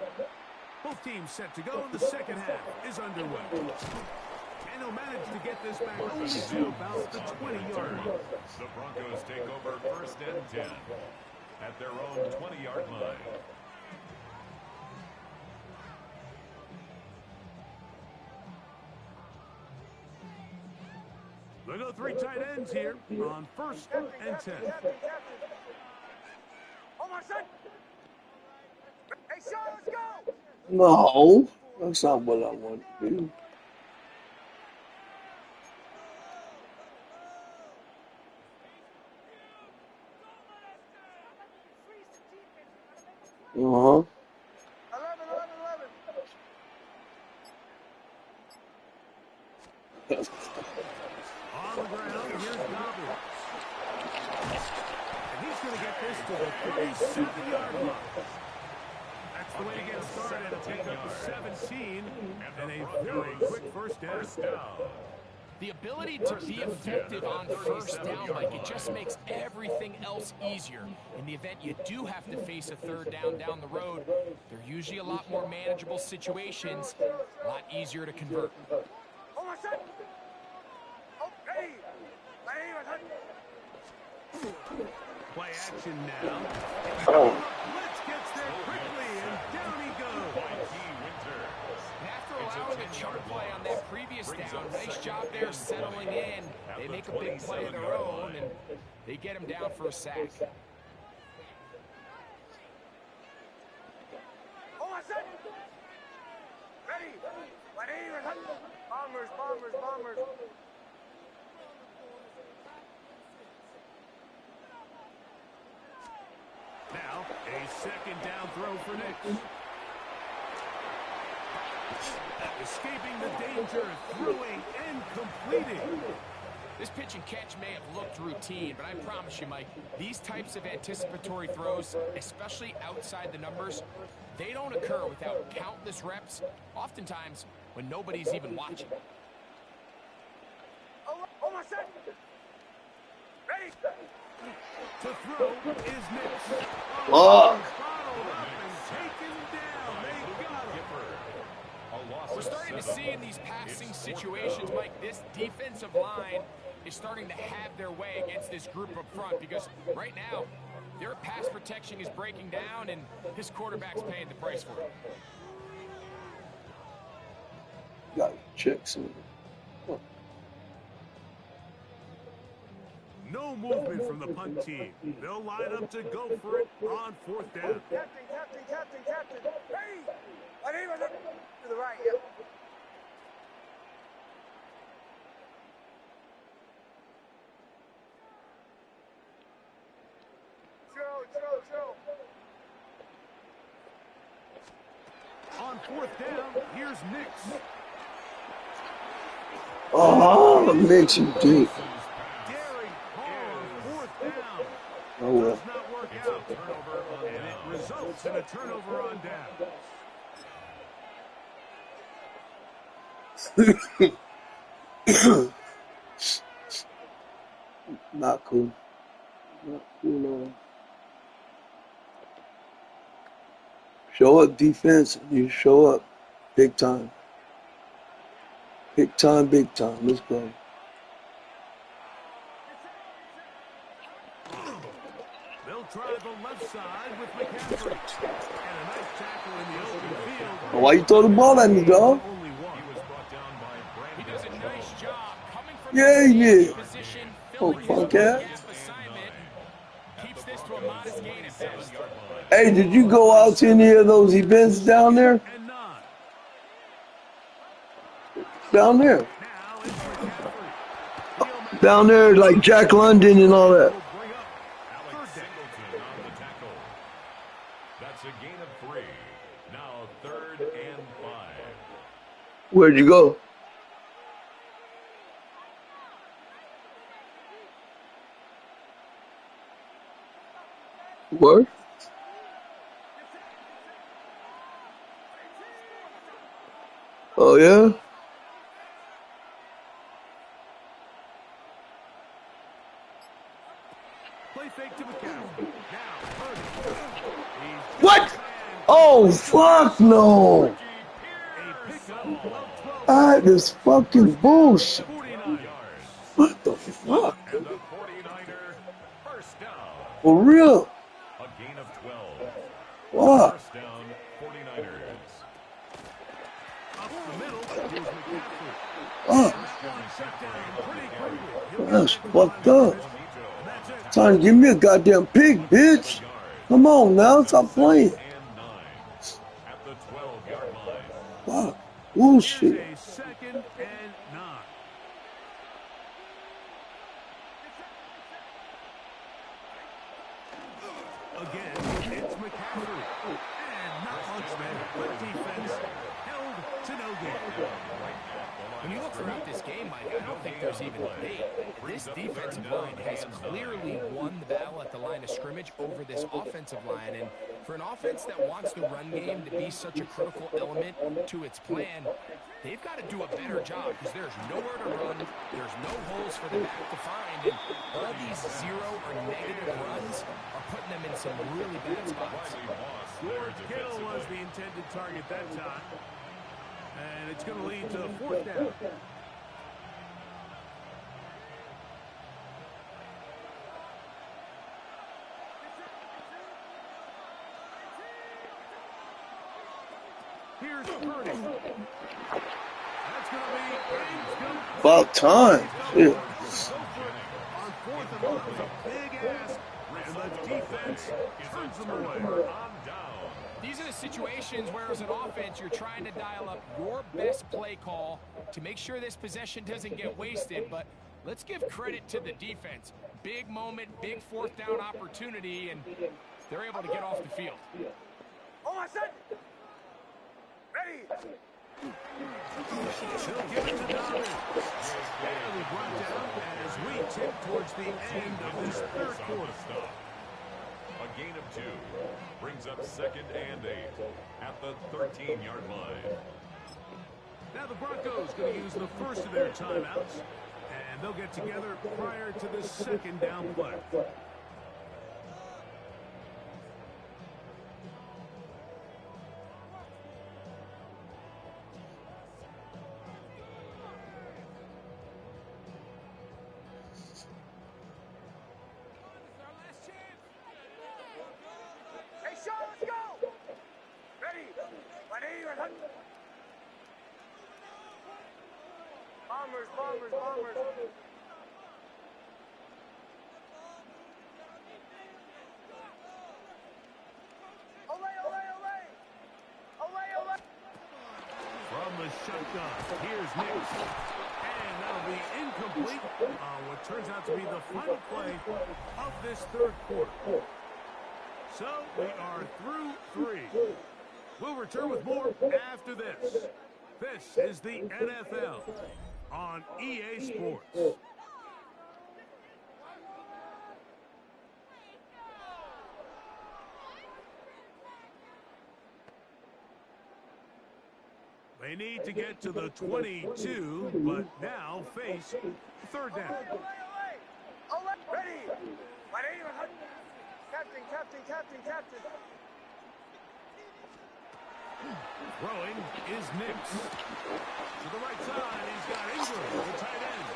Both teams set to go, and the second half is underway. And they'll manage to get this back only to about the 20-yard line. The Broncos take over 1st and 10 at their own 20-yard line. They go 3 tight ends here on 1st and 10. Oh, my son. Hey, Sean, let's go. No, that's not what I want to do. Uh-huh. 11. On the ground, here's Gobble. And he's going to get this to the 37-yard line. That's the way to get started. A pickup of 17 and a very quick first down. The ability to be effective on first down, Mike, it just makes everything else easier. In the event you do have to face a third down the road, they're usually a lot more manageable situations, a lot easier to convert. Oh, my son. Oh, hey. Play action now. Blitz gets there quickly, and down he goes. And after allowing a chunk play on that previous down, nice job there settling in. They make a big play of their own, and they get him down for a sack. Oh, my son. Ready. Bombers. Now, a second down throw for Nick. Escaping the danger, throwing and completing. This pitch and catch may have looked routine, but I promise you, Mike, these types of anticipatory throws, especially outside the numbers, they don't occur without countless reps, oftentimes when nobody's even watching. Oh, my son. Ready. To throw is Nick. Fuck. Bottled up and taken down. They got him. We're starting to see in these passing situations, Mike, this defensive line is starting to have their way against this group up front because right now, their pass protection is breaking down and his quarterback's paying the price for it. Got to check some. No movement from the punt team. They'll line up to go for it on 4th down. Captain. Hey. To the right, yep. Throw. On 4th down, here's Nix. Oh, makes you dick. Daring Hall on 4th down. Oh, well. Does not work out. And it results in a turnover on down. Not cool. Not cool at all. Show up defense. You show up big time. Big time. Let's go. They'll try the left side with McCaffrey. And a nice tackle in the open field. Why you throw the ball at me, dog? Only one. He does a nice job coming from Yeah, he did. position, Oh, filling his punk gap ass. assignment. Keeps this to a modest gain at best. Hey, did you go out to any of those events down there? And 9. Down there. Now it's McCaffrey. Down there, like Jack London and all that. Will bring up Alex Singleton on the tackle. That's a gain of 3. Now 3rd and 5. Where'd you go? Where? Oh, yeah? Play fake to McCaffrey. Now, Purdy. What? Oh, fuck no. A pickup of 12. That is fucking bullshit. 49. What the fuck? And the 49er first down. For real? A gain of 12. Fuck. First down, 49ers. Up the middle, here's McCaffrey. Fuck. One shut down pretty quickly. That's fucked up. Trying to give me a goddamn pick, bitch. Come on now, stop playing. And 9 at the 12-yard line. Fuck. Bullshit. Here's a second and 9. Again, it's McCaffrey. And not much there. Good defense. Held to no gain. When you look throughout this game, Mike, I don't think there's even debate. This defensive line has clearly won the battle at the line of scrimmage over this offensive line. And for an offense that wants the run game to be such a critical element to its plan, they've got to do a better job because there's nowhere to run, there's no holes for the back to find, and all these zero or negative runs are putting them in some really bad spots. George Kittle was the intended target that time. And it's going to lead to a fourth down. Here's Purdy. That's going to be About time. Shit. on fourth and one. It was a big ask, and the defense turns them away. These are the situations where, as an offense, you're trying to dial up your best play call to make sure this possession doesn't get wasted. But let's give credit to the defense. Big moment, big fourth down opportunity, and they're able to get off the field. On my set. Ready. They'll give it to Donovan. Barely brought down as we tip towards the end of this third quarter. A gain of 2 brings up second and 8 at the 13-yard line. Now the Broncos going to use the first of their timeouts, and they'll get together prior to the second down play. Hey, Sean, let's go. Ready. Ready. Bombers, bombers, bombers. Olay, olay, olay. Olay, olay. From the shotgun, here's Nix. And that'll be incomplete on what turns out to be the final play of this third quarter. So we are through 3. We'll return with more after this. This is the NFL on EA Sports. They need to get to the 22, but now face third down. Olay, olay, olay. Ready. Ready. Captain, captain, captain, captain. Throwing is Nix. To the right side, he's got Ingram, the tight end.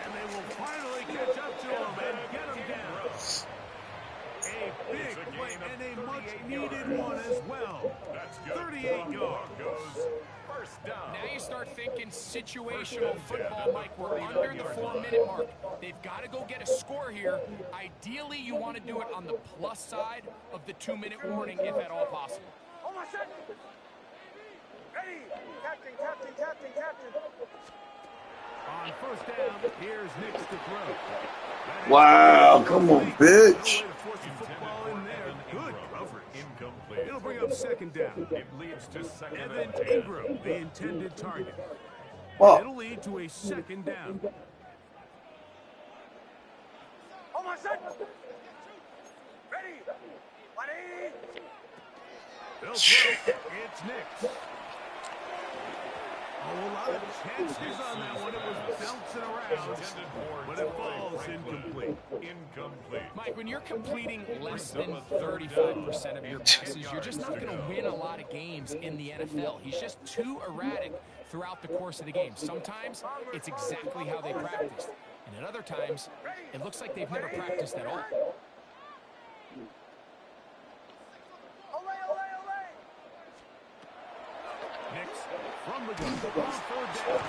And they will finally catch up to him and get him down. A big play and a much-needed one as well. 38 yards. First down. Now you start thinking situational football, Mike. We're under the 4-minute mark. They've got to go get a score here. Ideally, you want to do it on the plus side of the 2-minute warning, if at all possible. On my set. Ready. Captain, captain, captain, captain. On first down, here's Nix to throw. Wow, come on, bitch. Force the football in there. Good coverage. Incomplete. It'll bring up second down. It leads to second And and then 10. Ingram, the intended target. Fuck. It'll lead to a second down. On my set. Ready. Ready. They'll throw. It's Nix. Oh, a lot of chances on that one. It was bouncing around, but it falls incomplete. Mike, when you're completing less than 35% of your passes, you're just not going to win a lot of games in the NFL. He's just too erratic throughout the course of the game. Sometimes it's exactly how they practiced, and at other times, it looks like they've never practiced at all. From the gun, on 4th down.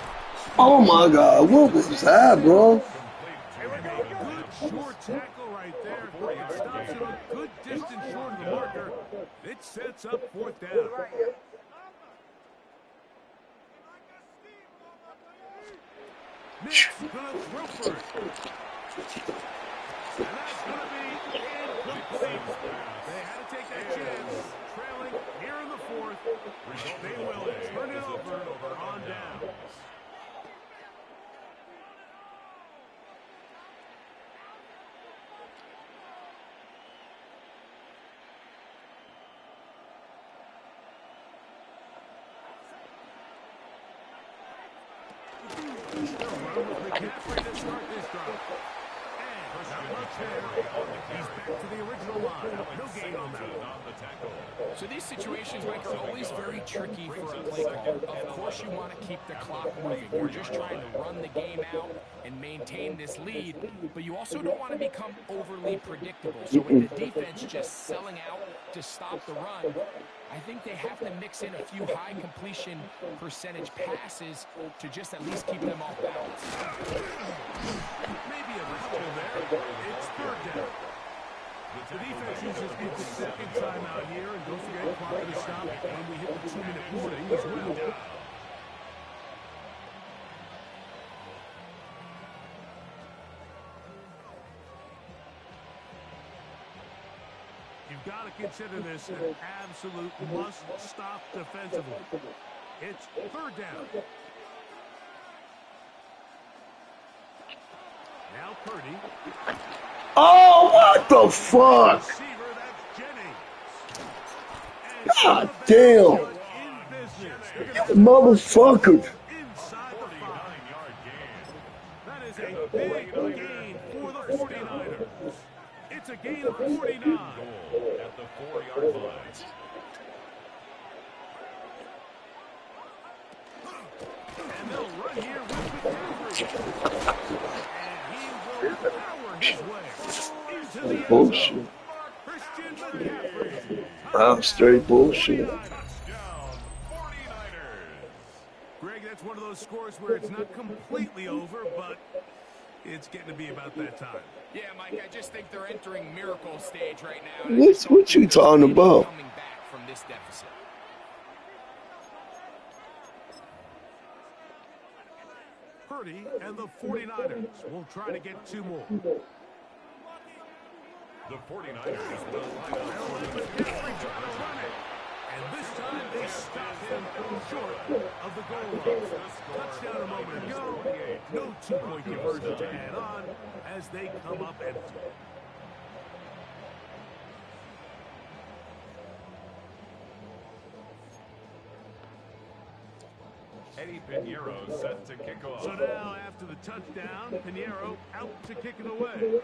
Oh my God, what was that, bro? Good short tackle right there. It stops it a good distance short of the marker. It sets up 4th down. Nick's gonna throw for it. And that's gonna be incomplete. They had to take that chance. Trailing here in the 4th. They will turn it over on down. McCaffrey to start this drive. And not much there. He's back to the original line. No gain on that one. So these situations, Mike, are always very tricky for a play caller. Of course you want to keep the clock moving. You're just trying to run the game out and maintain this lead, but you also don't want to become overly predictable. So with the defense just selling out to stop the run, I think they have to mix in a few high completion percentage passes to just at least keep them off balance. Maybe a couple there. It's 3rd down. The defense uses its 2nd timeout here, and don't forget clock to stop when we hit the 2-minute warning as well. You've got to consider this an absolute must-stop defensively. It's 3rd down. Now Purdy. Oh, what the fuck? Receiver, that's Jennings. God damn. You motherfucker. Inside the 5-yard gain. That is a big gain for the 49ers. It's a gain of 49. At the 4-yard line. And they'll run here with McCaffrey. And he will power his way into the end zone. Bullshit. Christian McCaffrey. I'm straight bullshit. Touchdown, 49ers. Greg, that's one of those scores where it's not completely over, but it's getting to be about that time. Yeah, Mike, I just think they're entering miracle stage right now. And What you talking about? Coming back from this deficit. Purdy and the 49ers will try to get 2 more. The 49ers will line up for the And this time they stop him short of the goal line. Touchdown a moment ago. No 2-point conversion to add on as they come up empty. Eddie Pinheiro set to kick off. So now after the touchdown, Pinheiro out to kick it away.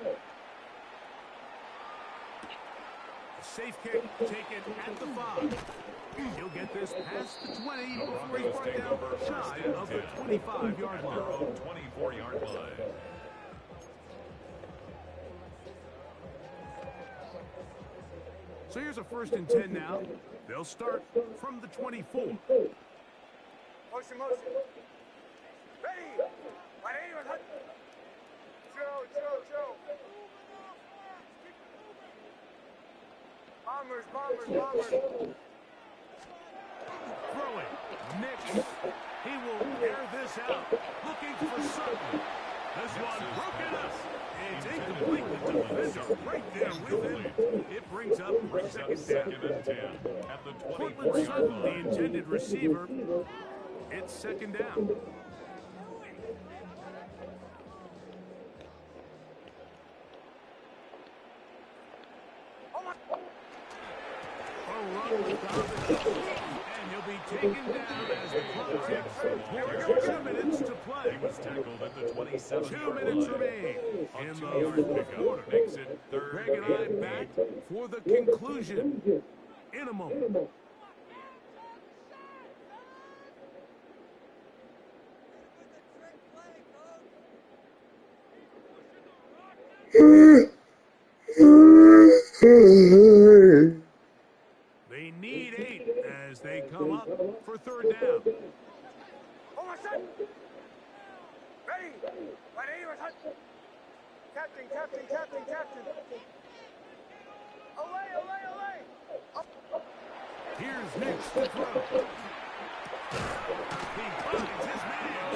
Safe kick taken at the 5. He'll get this past the 20 before he's brought down shy of the 25-yard line. 24-yard line. So here's a 1st and 10 now. They'll start from the 24. Motion. Ready. My name is Joe. Bombers. Throwing. Nick. He will air this out. Looking for Sutton. This one broken up. It's incomplete. The defender right there with him. It brings up second and 10 at the Portland 24-yard Sutton, the line. intended receiver. It's 2nd down. A run with Dobbins. And he'll be taken down as the clock ticks towards 2 minutes to play. He was tackled at the 27 2 minutes remain in the fourth quarter. Makes it Greg third and I and back 8. for the conclusion in a moment. They need 8 as they come up for third down. Hold on, son. Ready. Ready, son. Captain, captain, captain, captain. Away, away, away. Here's Nix to throw. He finds his man.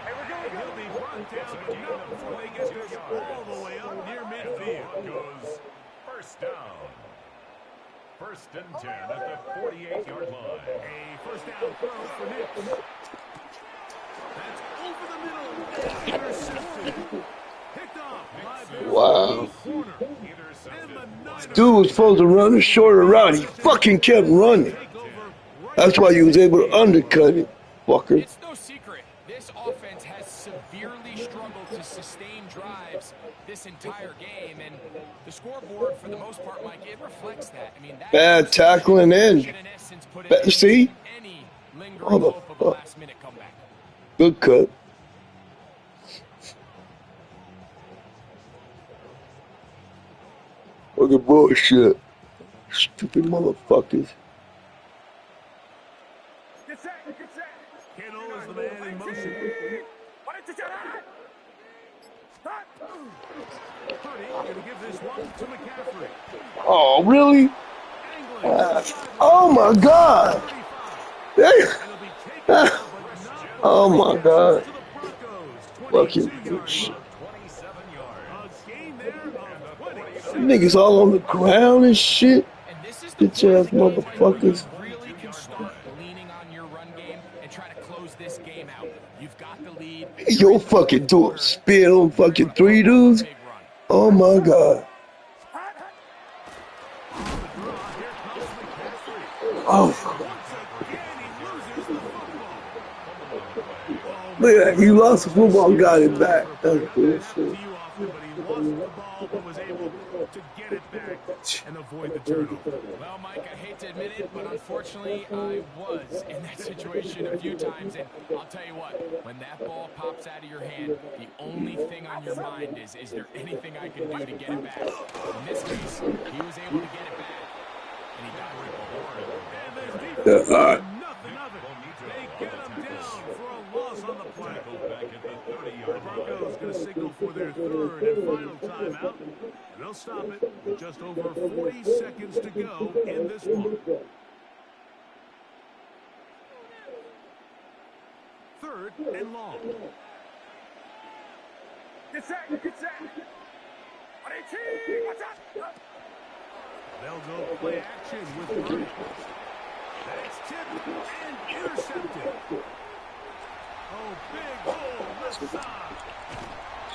Hey, we're going, He'll be brought down, but not before they get this all the way up near midfield. Goes first down. First and 10 at the 48-yard line. A first down throw for Nix. That's over the middle. Intercepted. Picked off by their Wow. corner. And the Niners Dude was supposed to run a shorter route. He fucking kept running. take over right. That's why he was able to undercut it, fucker. It's no secret. This offense has severely struggled to sustain drives this entire game, and the scoreboard, for the most part, Mike, it reflects that. I mean, that Bad tackling in. should, in essence, put an end See? to any lingering hope of a last-minute comeback. Good cut. Look at bullshit. Stupid motherfuckers. Get set, get set. Kittle is the man in motion. Why don't you do that? Stop. Purdy going to give this one to McCaffrey. Oh, really? Angling. Oh my God. 35. It'll be taken over, but not Oh my God. to the Broncos. Fucking 22 yards. shit. 27 yards. A gain there of 26. Niggas all on the ground and shit. And this is the Bitch point ass of the game, Mike, where motherfuckers. you really can start leaning on your run game and try to close this game out. You've got the lead. Yo, fucking do it. Spin on fucking 3 dudes. Big run. Oh my God. Oh. Look at that. He lost the football and got it back. That's bullshit. But he lost the ball, but was able to get it back and avoid the turnover. Well, Mike, I hate to admit it, but unfortunately, I was in that situation a few times. And I'll tell you what, when that ball pops out of your hand, the only thing on your mind is there anything I can do to get it back? In this case, he was able to get it back, and he got it. And All right. nothing of it. They get him down for a loss on the play. Back at the 30-yard line. Broncos going to signal for their third and final timeout. And they'll stop it with just over 40 seconds to go in this one. Third and long. Get set, get set. Watch out. They'll go play action with Purdy. That's tipped and intercepted. Oh, big hole left side.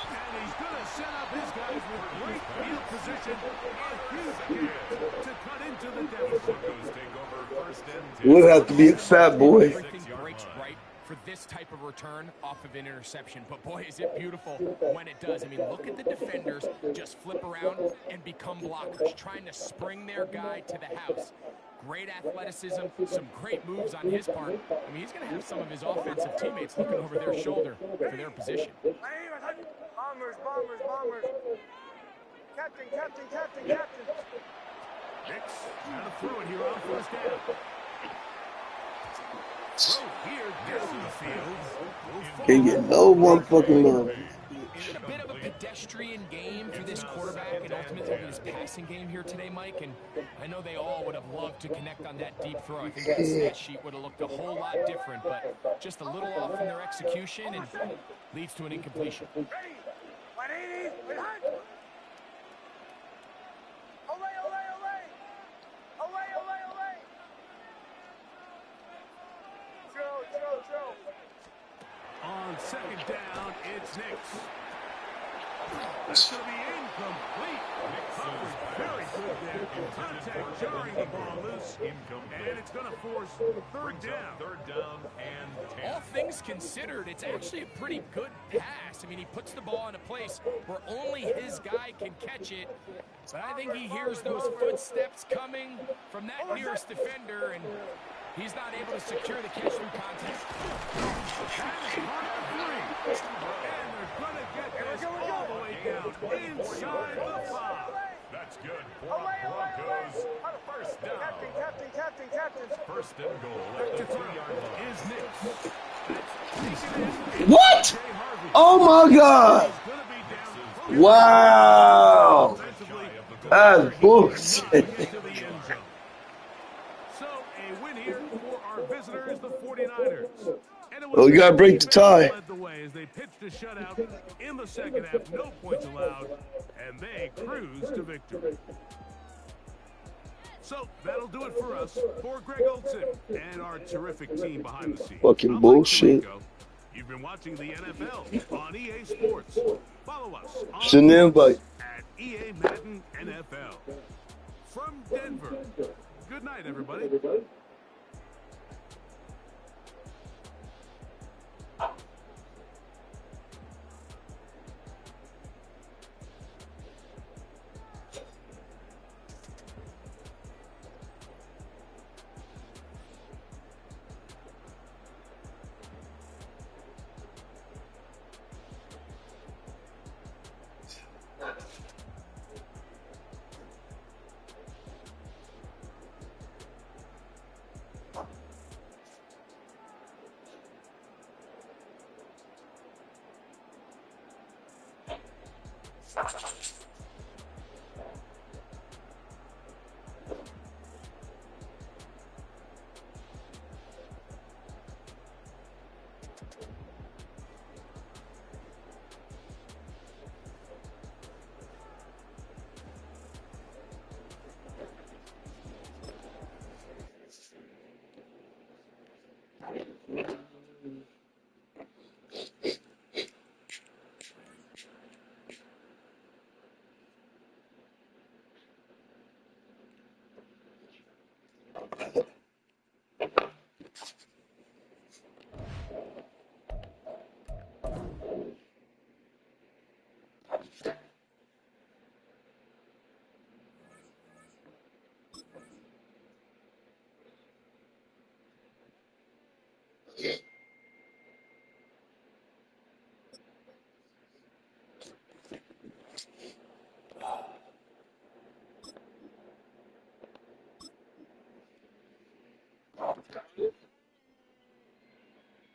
And he's going to set up his guys with great field position and huge hands to cut into the deficit. Take over first and 10. Would have to be a fat boy. Everything breaks right for this type of return off of an interception. But boy, is it beautiful when it does. I mean, look at the defenders just flip around and become blockers, trying to spring their guy to the house. Great athleticism, some great moves on his part. I mean, he's going to have some of his offensive teammates looking over their shoulder for their position. Bombers, bombers, bombers. Captain, captain, captain, captain. Nix, got to throw it here on first down. Throw here down the field. Can't get no motherfucking love. Is it a bit of a pedestrian game for this quarterback and ultimately his passing game here today, Mike? And I know they all would have loved to connect on that deep throw. I think that stat sheet would have looked a whole lot different, but just a little off in their execution and leads to an incompletion. Ready. 180. Behind. Away, away, away. Away, away, away. Throw. On second down, it's Nix. That's going to be incomplete. Coverage very good there. Contact jarring the ball loose. And it's going to force third down. Third down and 10. All things considered, it's actually a pretty good pass. I mean, he puts the ball in a place where only his guy can catch it. But I think he hears those footsteps coming from that nearest defender, and he's not able to secure the catch through contact. And they're going to get this all the way down inside the 5. That's good for Broncos. First down. Captain. First and goal at the 3-yard line. Is Nick. What? Oh my God! Wow! That's bullshit. So a win here for our visitors, the 49ers. Well, you gotta break the tie. Led the way as they pitched a shutout in the second half, no points allowed, and they cruised to victory. So that'll do it for us. For Greg Olson and our terrific team behind the scenes. Fucking bullshit. You've been watching the NFL on EA Sports. Follow us on It's an invite. at EA Madden NFL. From Denver, good night, everybody.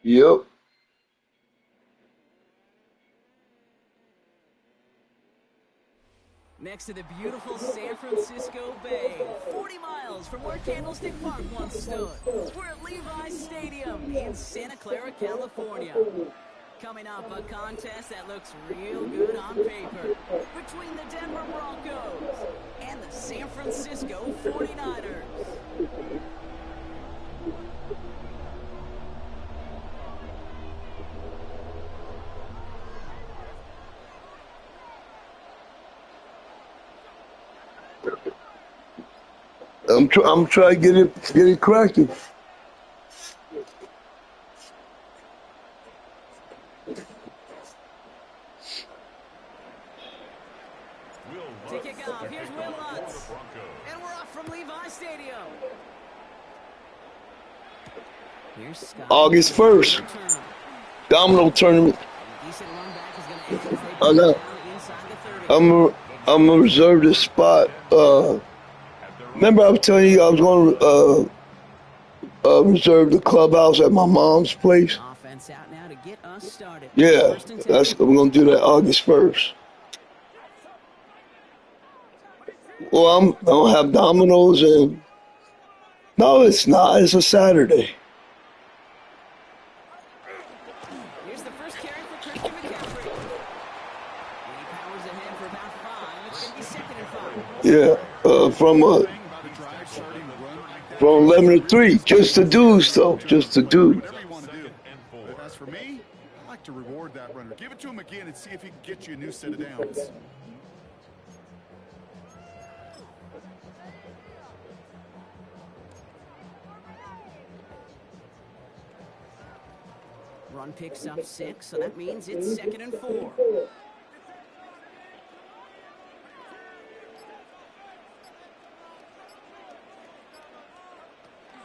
Yep. Next to the beautiful San Francisco Bay, 40 miles from where Candlestick Park once stood. We're at Levi's Stadium in Santa Clara, California. Coming up, a contest that looks real good on paper between the Denver Broncos and the San Francisco 49ers. I'm trying to get it cracking. To kick off, here's Will Lutz. And we're off from Levi's Stadium. Here's Scott. August 1st. Domino tournament. Decent run back is going to I know. inside the 30. I'm gonna reserve this spot. Remember I was telling you I was going to reserve the clubhouse at my mom's place? Offense out now to get us started. Yeah, First and 10. we're going to do that August 1st. Well, I don't have dominoes and... No, it's not. It's a Saturday. Here's the first carry for Christian McCaffrey. He powers ahead for about 5. It's going to be second and 5. Yeah, from 11 to 3. Just the dudes, though. Just the dudes. Whatever you want to do. But as for me, I like to reward that runner. Give it to him again and see if he can get you a new set of downs. Run picks up 6, so that means it's 2nd and 4.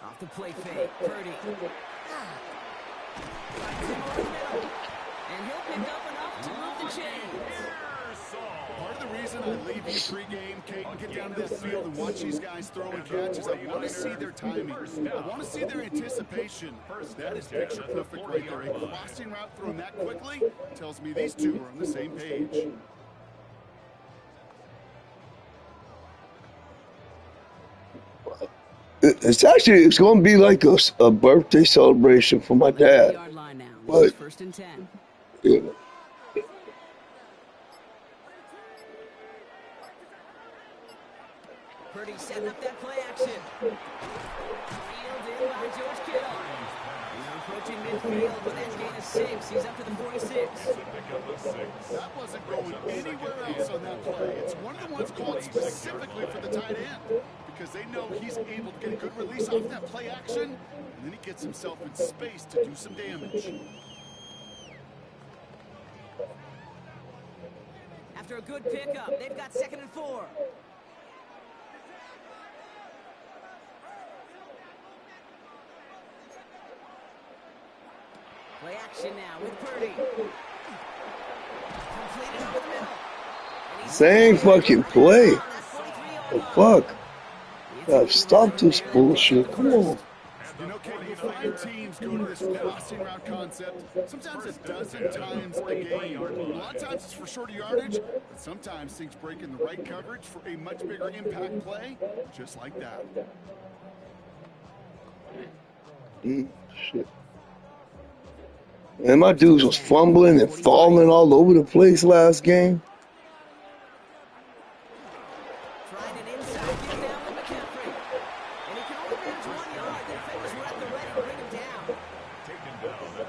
Off the play fake, Purdy. And he'll pick up enough to move the chains. Part of the reason I leave you pregame, Kate, and get down to that field and watch these guys throw and catch is I want to see their timing. I want to see their anticipation. That is picture perfect right there. A crossing route thrown that quickly tells me these two are on the same page. It's going to be like a birthday celebration for my dad. But, First and 10. Yeah. Purdy setting up that play action. Fielded by George Kittle. Now approaching midfield with that gain of 6. He's up to the 46. That wasn't going anywhere else on that play. It's one of the ones called specifically for the tight end because they know he's able to get a good release off that play action, and then he gets himself in space to do some damage. After a good pickup, they've got 2nd and 4. Play action now with Purdy. Completed over the middle. Same fucking play. The fuck? God, stop this bullshit. Come on. You know, Kate, you find teams go to this crossing route concept sometimes a dozen times a game. A lot of times it's for shorter yardage, but sometimes things break in the right coverage for a much bigger impact play, just like that. Shit. And my dudes was fumbling and falling all over the place last game. Trying an inside get down with McCaffrey. And he can only manage 1 yard. The defenders were at the ready to bring him down.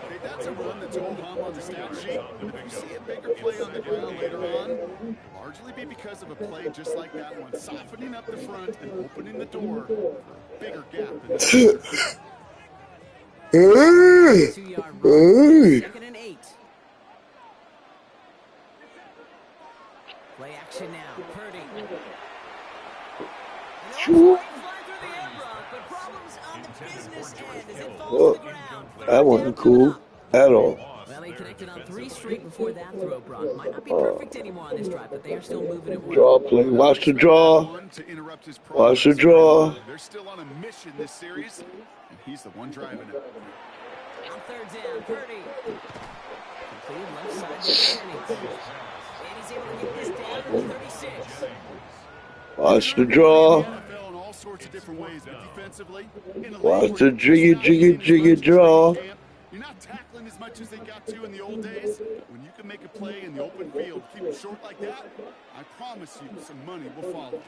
Okay, that's a run that's all hum on the stat sheet. But if you see a bigger play on the ground later on, it'll largely be because of a play just like that one, softening up the front and opening the door for a bigger gap in the future. 2-yard run. 2nd and 8. Play action now. Purdy. Flying through the air, Brock, but problems on the business end as it falls to the ground. That wasn't cool at all. Well, he connected on 3 straight before that throw, Brock. Might not be perfect anymore on this drive, but they are still moving it well. Draw play. Watch the draw. Watch the draw. They're still on a mission this series, and he's the one driving it. On 3rd down, Purdy. Completed left side to Jennings. And he's able to get this down to the 36. Watch the draw. In all sorts of different ways, but defensively, Watch the jiggy draw. You're not tackling as much as they got to in the old days. When you can make a play in the open field, keep it short like that, I promise you some money will follow.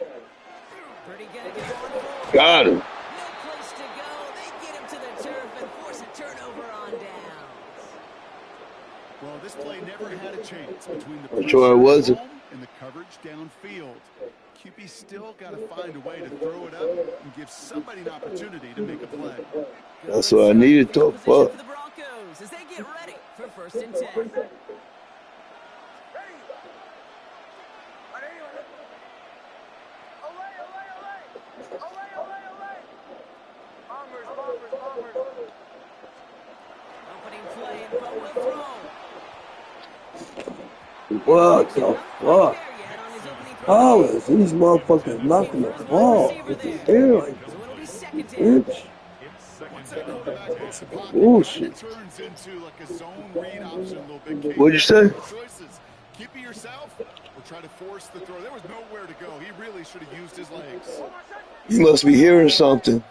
Purdy gonna get on. Got him. No place to go. They get him to the turf and force a turnover on downs. Well, this play never had a chance between the That's why it wasn't. and the coverage downfield. QB still got to find a way to throw it up and give somebody an opportunity to make a play. That's what I needed though. Fuck. For the Broncos as they get ready for 1st and 10. Opening play and Powell will throw. What the fuck? How is these motherfuckers knocking the ball with the air like So it'll be 2nd down. bitch? It Bullshit. turns into like a zone read option a little bit. What'd you say? Choices. Keep it yourself or try to force the throw. There was nowhere to go. He really should have used his legs. You must be hearing something.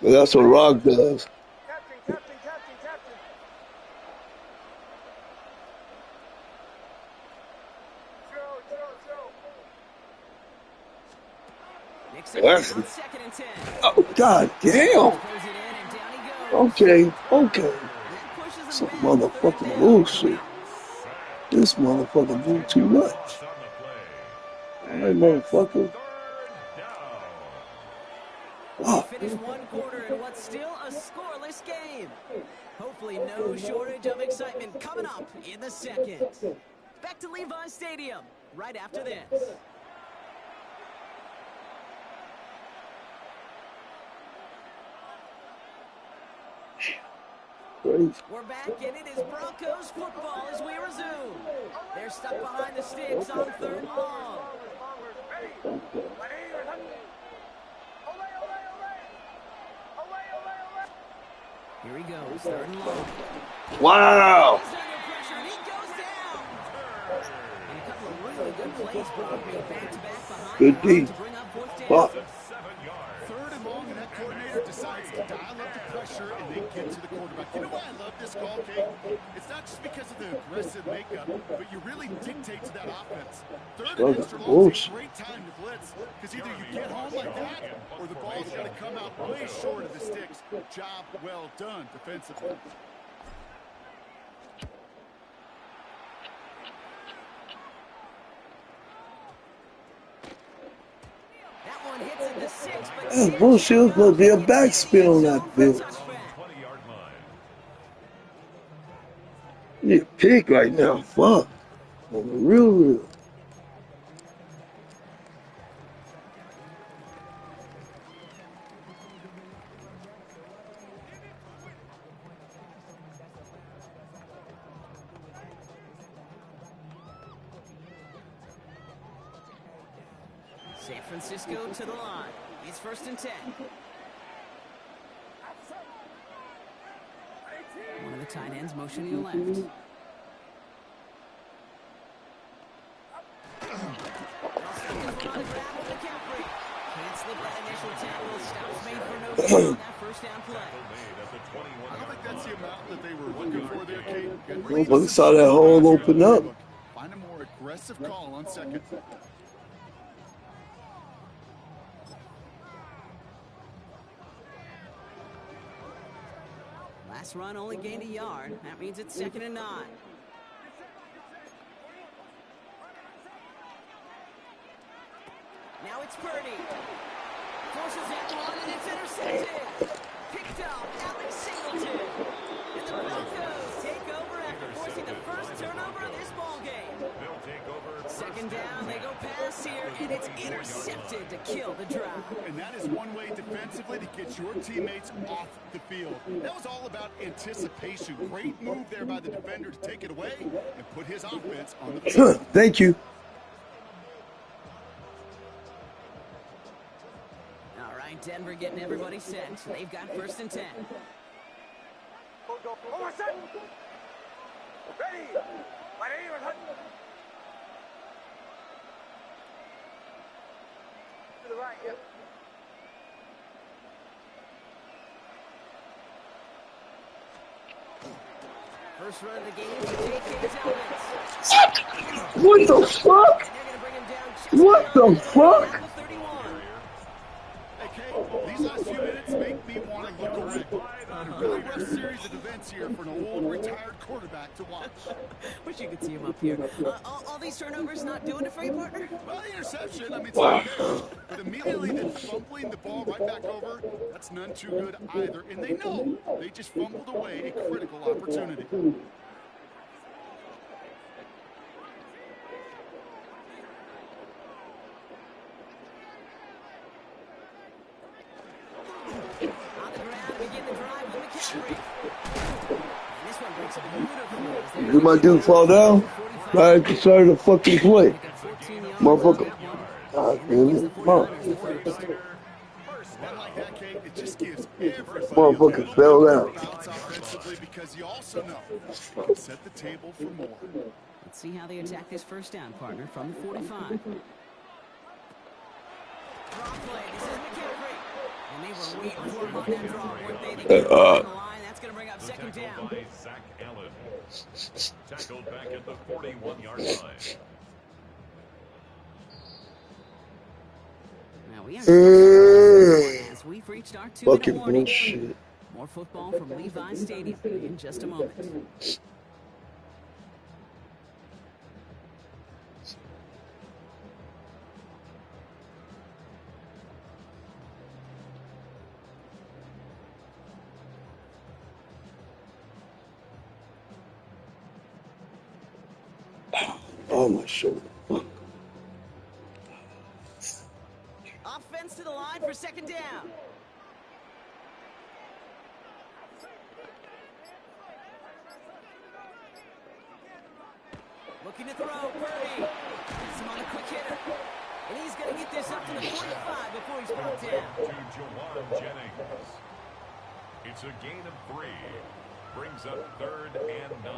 But that's what Rock does. Nixon on 2nd and 10. Oh, god damn. Throws it in and down he goes. Okay. Some motherfucking bullshit. This motherfucker do too much. Alright, motherfucker. We finished one quarter in what's still a scoreless game. Hopefully no shortage of excitement coming up in the second. Back to Levi Stadium right after this. We're back, and it is Broncos football as we resume. They're stuck behind the sticks on third and long. Here he goes, third and long. Wow. He's under pressure, and he goes down. And a couple of really good plays brought me back-to-back behind Good the line D. to bring up fourth down. Fuck. Third and long, and that coordinator decides to dial up the pressure and then get to the quarterback. You know why I love this call, Kate? It's not just because of the aggressive makeup, but you really dictate to that offense. Third and extra long is a great time to blitz, because either you get home like that, or the ball's got to come out way short of the sticks. Job well done defensively. That's bullshit. There's supposed to be a backspin on that bitch. You pick right now. Fuck. On the real. San Francisco to the line. It's first and 10. One of the tight ends motioning left. Can't slip that initial tackle. Stops made for no gain on that first down play. I don't think that's the amount that they were looking for there, Kate. Nobody saw that hole open up. Find a more aggressive call on second. Last run only gained a yard. That means it's second and 9. Now it's Purdy. Forces that one, and it's intercepted. Picked up, Alex Singleton. And the Broncos take over after forcing the first turnover of this ball game. Second down, they go pass here, and it's intercepted to kill the drive. And that is one way defensively to get your teammates off the field. That was all about anticipation. Great move there by the defender to take it away and put his offense on the field. Thank you. All right, Denver getting everybody set. They've got first and 10. Ready. My name is Hudson. To the right, yep. First run of the game to JK's helmets. What the fuck? What the fuck? These last few minutes make me want to look away. A really rough series of events here for an old retired quarterback to watch. Wish you could see him up here. All these turnovers not doing it for you, partner? Well, the interception, I mean, it's not good. But immediately then fumbling the ball right back over, that's none too good either. And they know they just fumbled away a critical opportunity. Did my dude fall down? Right at the start of the fucking play. Motherfucker. God damn it. Motherfucker fell down. Because you also know set the table for more. Let's see how they attack this first down, partner, from the 45. Draw play. This is McCaffrey. And they were waiting for him on that draw, weren't they? They get on the line. That's going to bring up second down. Tackled back at the 41-yard line. Now we are as we've reached our 2-minute fucking warning. bullshit. More football from Levi Stadium in just a moment. Now we are Fucking bullshit. As we reached our 2-minute warning. More football from Levi Stadium in just a moment. More football from Levi Stadium in just a moment. Now we are Levi Stadium in just a moment. More football from Levi Stadium in just a moment. Oh, my shoulder. Offense to the line for second down. Looking to throw, Purdy. Gets him on a quick hitter. And he's going to get this up to the 45 before he's brought down. To Jawan Jennings. It's a gain of 3. Brings up 3rd and 9.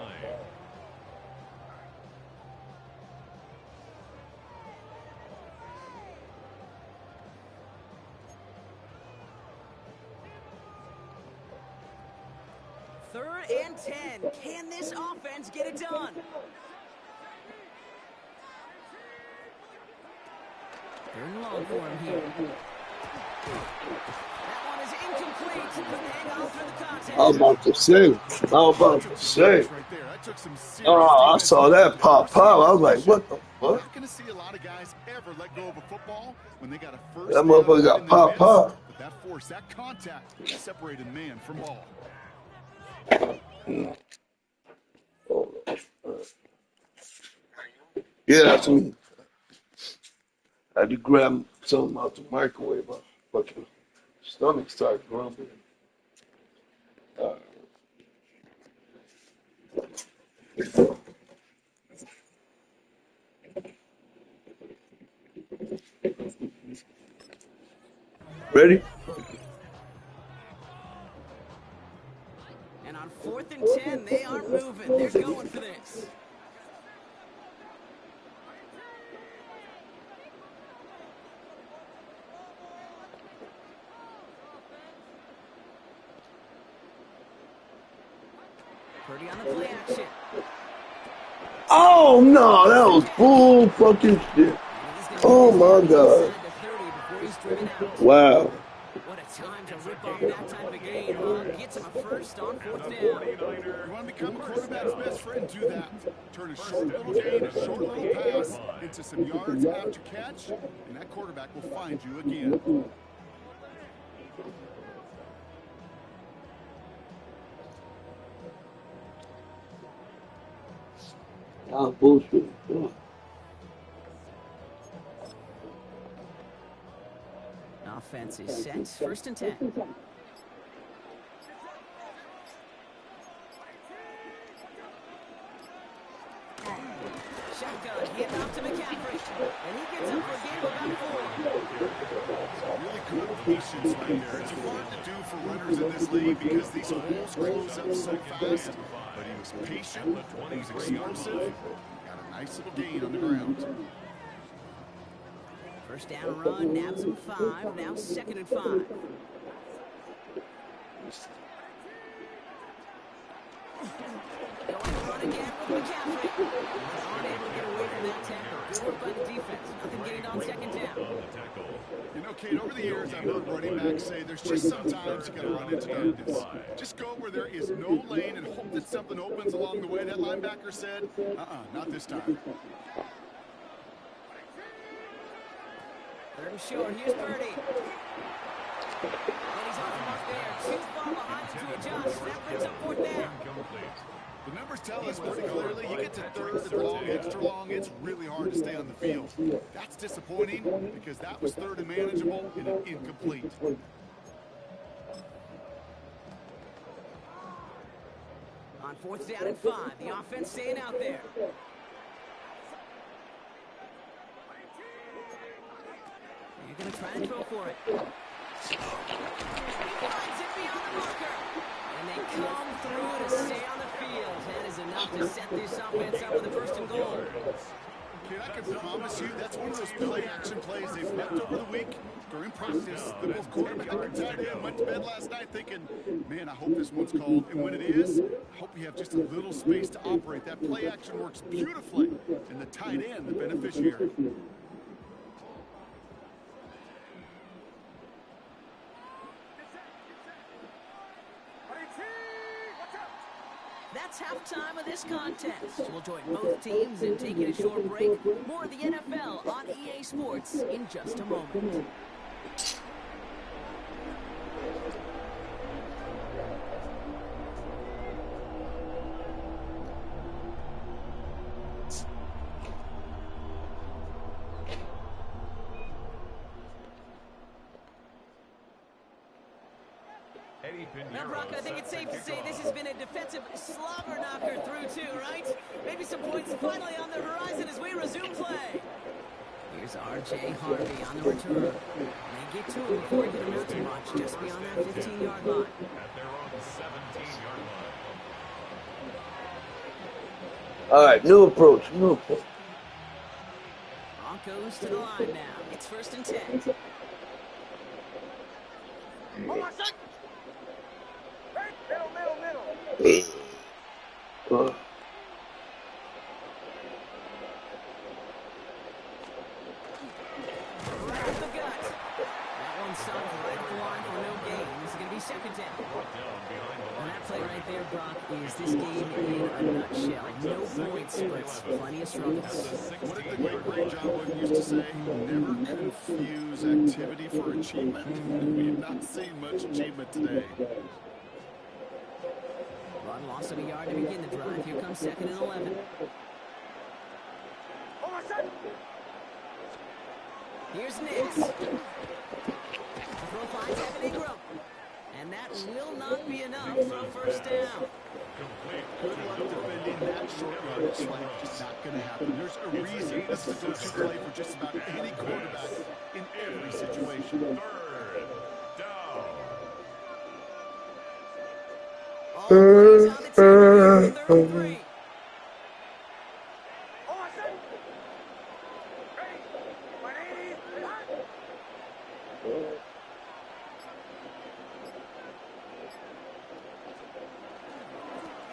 Third and 10. Can this offense get it done? Third and long for him here. That one is incomplete. Couldn't hang on through the contest. I was about to say. Oh, I saw that pop. I was like, what the fuck? You're not going to see a lot of guys ever let go of a football when they got a first. That motherfucker got pop. But that force, that contact, separated man from ball. Yeah, that's me. I had to grab something out the microwave. My fucking stomach started grumbling. Ready? And on 4th and 10, they aren't moving. They're going for this. Purdy on the play action. Oh no, that was bull fucking shit. Oh my god. Wow. What a time to rip off that type of gain. Gets him a first on 4th down. You want to become a quarterback's best friend, do that. Turn a short little gain, a short little pass into some yards after catch, and that quarterback will find you again. Ah, bullshit. Offense is set. 1st and 10. Shotgun, hand off to McCaffrey. And he gets up for a gain of about 4. Really good patience right there. It's hard to do for runners in this league because these holes close up so fast. But he was patient, he was explosive, got a nice little gain on the ground. First down run, nabs him 5. Now 2nd and 5. Going to run again with McCaffrey. Unable to get away from that tackle. Good work by the defense. Nothing gained on 2nd down. You know, Kate, over the years, I've heard running backs say there's just sometimes you got to run into madness. Just go where there is no lane and hope that something opens along the way. That linebacker said, not this time. 3rd and short. Here's Purdy. And he's off the mark there. Too far behind him to adjust. That brings up 4th down. The numbers tell us pretty clearly, you get to 3rd and long, extra long, it's really hard to stay on the field. That's disappointing because that was 3rd and manageable and an incomplete. On 4th down and 5, the offense staying out there. You're going to try and throw for it. He finds it beyond the marker. And they come through to stay on the field. That is enough to set this offense up with a 1st and goal. Okay, I can promise you that's one of those play-action plays they've left over the week. During practice, the both quarterback and tight end went to bed last night thinking, man, I hope this one's called. And when it is, I hope you have just a little space to operate. That play-action works beautifully. And the tight end, the beneficiary. That's halftime of this contest. We'll join both teams in taking a short break. More of the NFL on EA Sports in just a moment. Now, Brock, I think it's safe to say this has been a defensive slobber knocker through two, right? Maybe some points finally on the horizon as we resume play. Here's R.J. Harvey on the return. They get to him before he can amount to much, just beyond that 15-yard line. At their own 17-yard line. All right, new approach, new approach. Broncos to the line now. It's 1st and 10. Hold on, son. Middle. Right up the gut. That one sucked right up the line for no gain. This is going to be 2nd down. And that play right there, Brock, is this game in a nutshell. No points, but plenty of struggles. What did the great John Wooden used to say? Never confuse activity for achievement. We have not seen much achievement today. Run loss of a yard to begin the drive. Here comes 2nd and 11. Hold on, son. Here's Nix. The throw finds Evan Ingram. And that will not be enough for a 1st down. Good luck defending that short yardage play. Just not going to happen. There's a reason this is a go-to play for just about any quarterback in every situation. 3rd down. All plays on the table. 3rd and 3. Hold on, son. Ready. 180. Hot.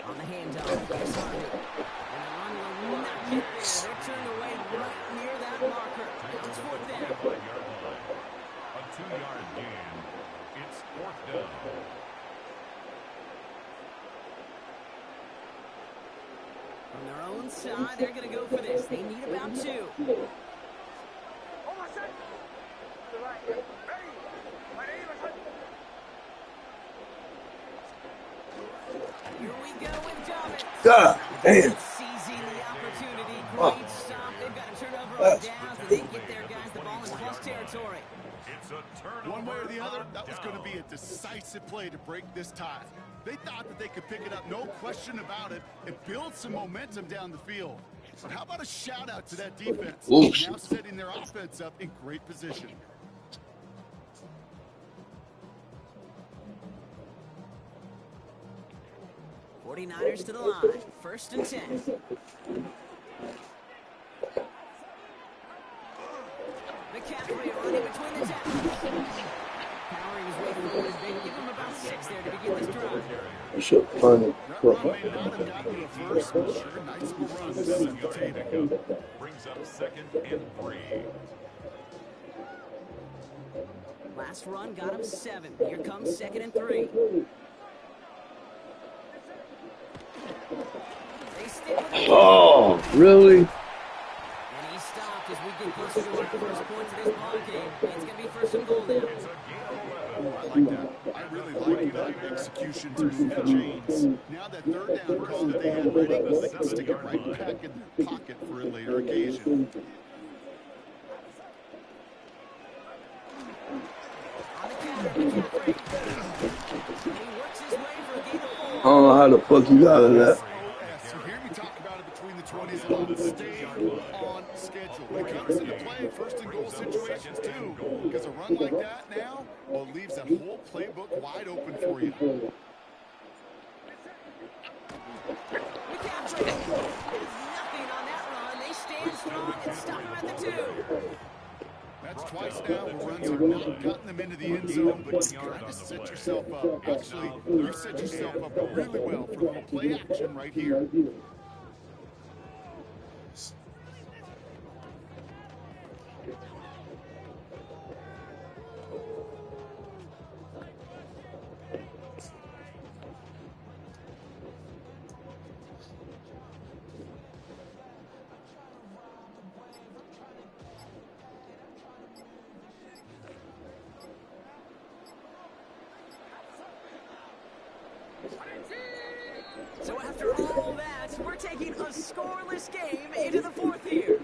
On the handoff, here's Harvey. And the run will not get there. They're turned away right near that marker. It's 4th down. 5-yard line. A 2-yard gain. It's 4th down. From their own side, they're going to go for this. They need about 2. Hold on, son. To the right. Ready. 180. Here we go with Dobbins. God damn. Seizing the opportunity. Great stop. They've got a turnover on downs, and they get their guys the ball in plus territory. It's a turnover. One way or the other, that was going to down. be a decisive play to break this tie. They thought that they could pick it up, no question about it, and build some momentum down the field. But how about a shout-out to that defense? Ooh. Now setting their offense up in great position. '49ers to the line. 1st and 10. McCaffrey running between the tackles. Powering his way forward. They give him about 6 there to begin this drive. It's a funny. That run may not have gotten the first, but sure, nice little run to set the table. Brings up 2nd and 3. Last run got him 7. Here comes 2nd and 3. They stick with it. Oh, really? And he stopped as we get closer to our first points of this ball game. It's going to be 1st and goal now. It's a gain of 11. Oh, I like that. I really like that execution to move the chains. Now that 3rd down call that they had ready, they can stick it right back in their pocket for a later occasion. On the counter, McCaffrey. And he works his way for a gain of 4. I don't know how the fuck you got out of that. So here we talk about it between the 20s and on stay on schedule. When it comes into play, 1st and goal situations too, because a run like that now, well, leaves that whole playbook wide open for you. McCaffrey. Nothing on that run. They stand strong and stop him at the 2. That's twice now where runs have not gotten them into the end zone, but you kind of set yourself up. Actually, you set yourself up really well for a little play action right here. So after all that, we're taking a scoreless game into the 4th here.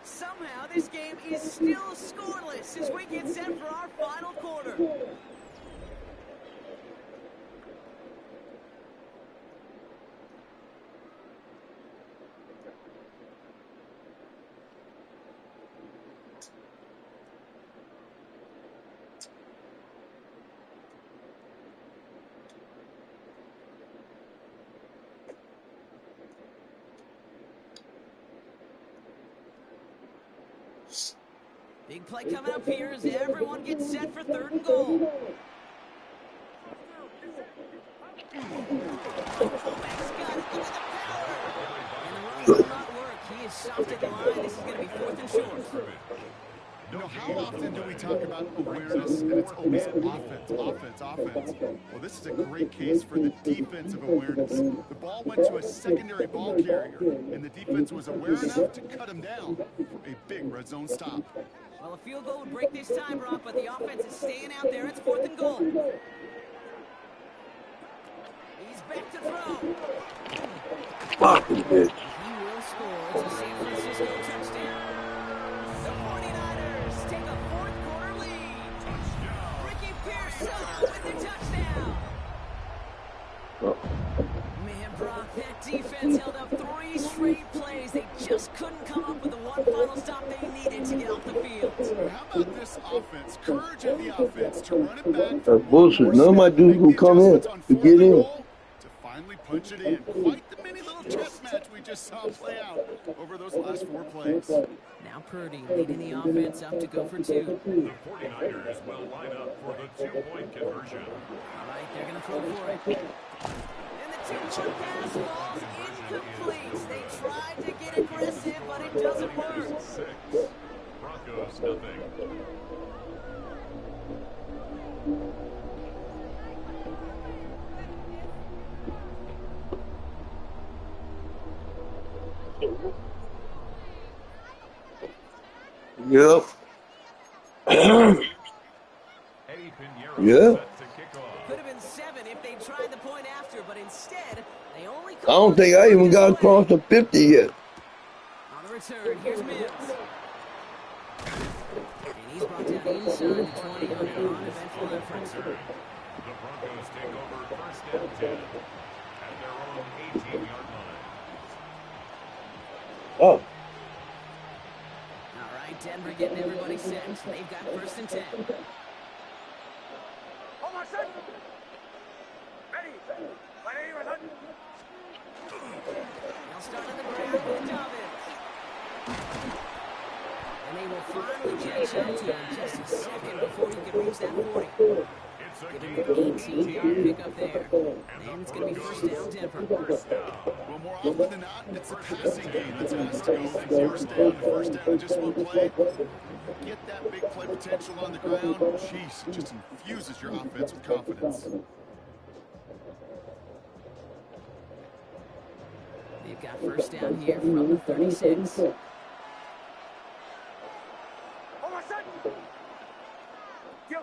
Somehow this game is still scoreless as we get set for our final quarter. Big play coming up here as everyone gets set for 3rd and goal. Fullback's got it. Look at the power. And the run will not work. He is soft at the line. This is going to be 4th and short. You know, how often do we talk about awareness and it's always offense, offense, offense? Well, this is a great case for the defensive awareness. The ball went to a secondary ball carrier, and the defense was aware enough to cut him down for a big red zone stop. Well, a field goal would break this time, Brock, but the offense is staying out there. It's 4th and goal. He's back to throw. Fucking bitch. He will score. It's a San Francisco touchdown. The 49ers take a 4th quarter lead. Ricky Pearson with the touchdown. Man, Brock, that defense held up 3 straight plays. They just couldn't come up with the one final stop they needed to get off the field. How about this offense? Courage of the offense to run it back. That's bullshit. None of my dudes will come in to get in. To finally punch it in. Quite the mini little chess match we just saw play out over those last 4 plays. Now Purdy leading the offense up to go for 2. The 49ers will line up for the 2-point conversion. All right, they're going to throw for it. And the 2-point pass falls incomplete. They tried to get aggressive, but it doesn't work. 6. Broncos nothing. Yep. Yeah. Could have been 7 if they tried the point after, but instead, they only I don't think I even got across the 50 yet. On the return, here's Mills. And he's brought down inside the 20 on an uneventful effort. The Broncos take over 1st and 10 at their own 18-yard line. Oh. All right, Denver getting everybody set. They've got 1st and 10. Hold on, set. Ready. My name is Hutton. They'll start on the ground with Dobbins. And they will finally catch up to him just a second before he can reach that 40. It's a Give gain him of an 18-yard pickup there. And it's going to be 1st down, Denver. Well, more often than not, it's a passing game that's asked to go from 1st down to 1st down in just one play. Get that big play potential on the ground. Jeez, it just infuses your offense with confidence. They've got 1st down here from the 36. Hold on, set.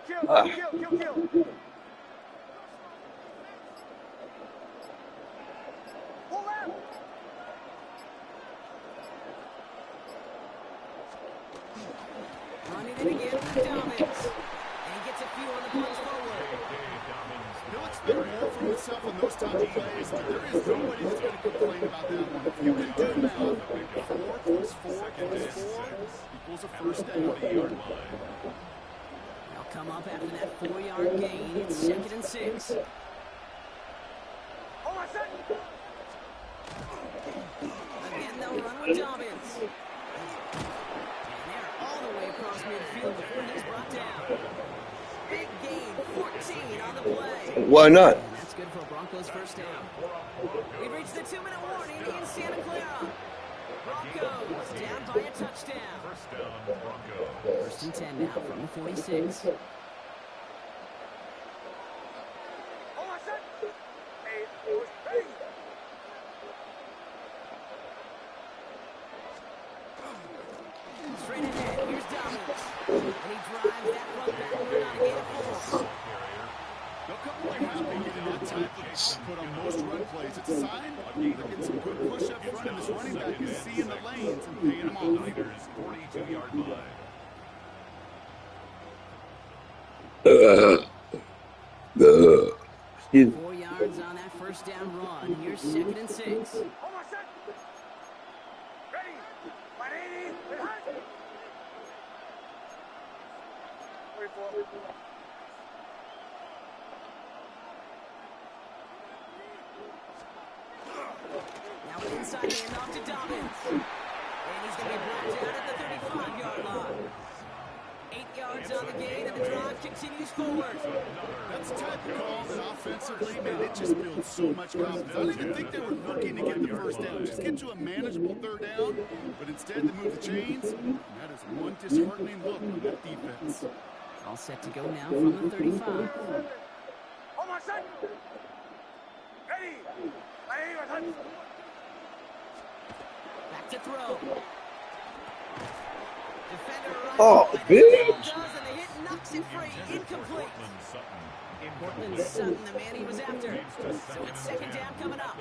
Kill. Pull out. Running it again with Dobbins. And he gets a few on the punch forward. He'll expect more from himself on those types of plays, but there is nobody who's going to complain about that one. If you can do math, 4 plus 4 equals 4 equals a 1st down. They'll come up after that 4-yard gain. It's 2nd and 6. Hold on, set. Again, they'll run with Dobbins. And they're all the way across midfield before he's brought down. Big gain, 14 on the play. Why not? And that's good for Broncos 1st down. We've reached the 2-minute warning in Santa Clara. Broncos down by a touchdown. 1st down, Broncos. 1st and 10 now from the 46. Hold on, set. Hey, ready. Straight ahead, here's Dobbins. And he drives that front back run on a gain of 4. They'll come away happy getting that type of put on most run plays. It's a sign they're getting some good push up front, and this running back is seeing the lanes and paying them off. 42-yard line. Excuse me. 4 yards on that 1st down run. Here's 2nd and 6. Hold on, set. Ready. My name is Hutton. 44. Now an inside handoff to Dobbins. And he's going to be brought down at the 35-yard line. on the gain, and the drive continues forward. That's the type of call that offensively, man, it just builds so much confidence. I don't even think they were looking to get the first down. Just get to a manageable third down, but instead they move the chains. And that is one disheartening look on that defense. All set to go now from the 35. Hold on, set. Ready. Back to throw. Defender right Oh, does, bitch. and the hit knocks it free. Incomplete. Portland Sutton, the man he was after. So it's second down coming up.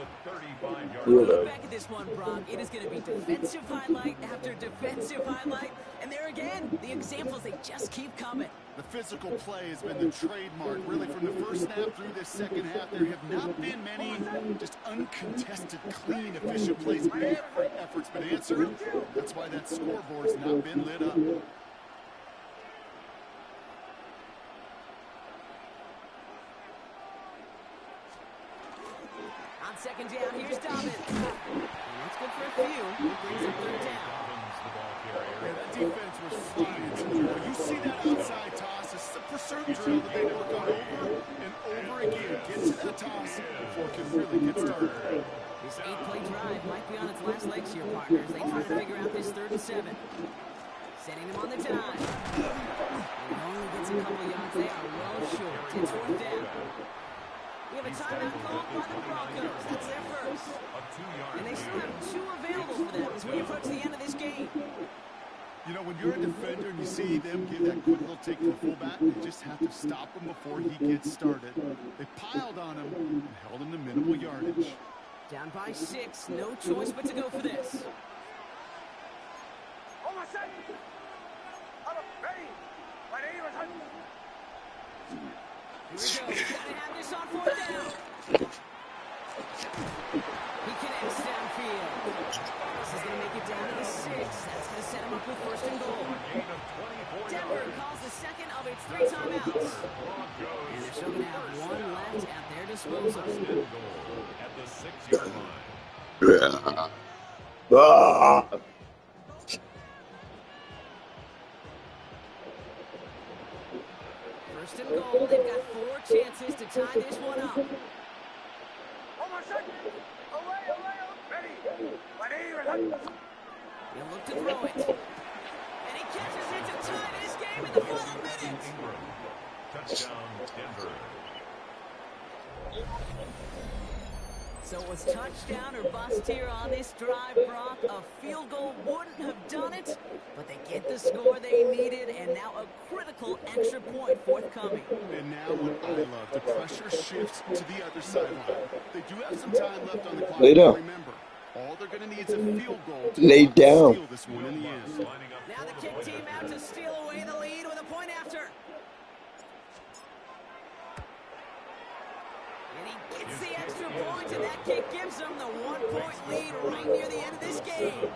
Look back at this one, Brock. It is going to be defensive highlight after defensive highlight. And there again, the examples, they just keep coming. The physical play has been the trademark, really, from the first snap through this second half. There have not been many just uncontested, clean, efficient plays. Every effort's been answered. That's why that scoreboard's not been lit up. On second down, here's Dobbins. And that's good for a few. Brings up third down. Yeah, that defense was flying too. You see that outside toss. This is a pursuit drill that they work on over and over again. Get to that toss before it can really get started. This 8-play drive might be on its last legs here, partners. They try to figure out this 3rd and 7. Setting them on the time. And it only gets a couple yards. They are well short. It's 4th down. We have a timeout called by the Broncos. That's their first. And they still have 2 available for them as we approach the end of this game. You know, when you're a defender and you see them give that quick little take to the fullback, you just have to stop him before he gets started. They piled on him and held him to minimal yardage. Down by 6. No choice but to go for this. Hold on, set. Ready. Here we go. Gotta have this on 4th down. He connects downfield. This is going to make it down to the 6. That's going to set him up with 1st and goal. Denver calls the second of its 3 timeouts. And they're still going to have 1 left at their disposal. At the 6-yard line. Ah. First and goal. They've got 4 chances to tie this one up. Hold on, set. Away. Ready. He'll look to throw it. And he catches it to tie this game in the final minute. Touchdown, Denver. So it was touchdown or bust here on this drive, Brock. A field goal wouldn't have done it, but they get the score they needed, and now a critical extra point forthcoming. And now what I love, the pressure shifts to the other sideline. They do have some time left on the clock. Lay down. Remember, all they're going to need is a field goal to Lay down. steal this one in the end. Now the kick team out to steal away the lead with a point after. And he gets the extra point, and that kick gives them the 1-point lead right near the end of this game.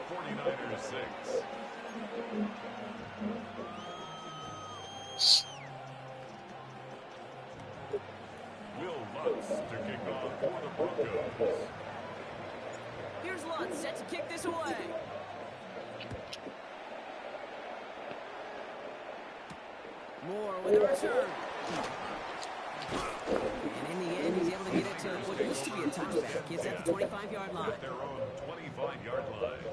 49ers 6. Will Lutz to kick off for the Broncos. Here's Lutz set to kick this away. Moore with a return. And in the end, he's able to get it to what used to be a touchback. It's at the 25-yard line. At their own 25-yard line.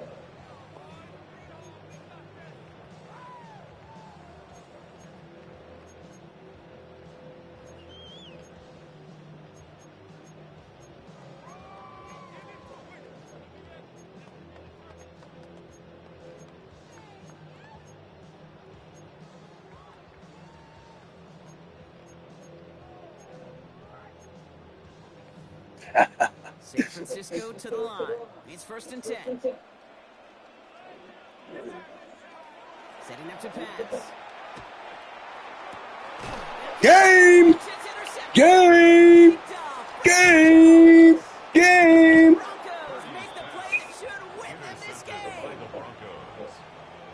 San Francisco to the line. It's 1st and 10. Setting up to pass. Game! Game! Game! Game! Broncos make the play that should win them this game. By the Broncos.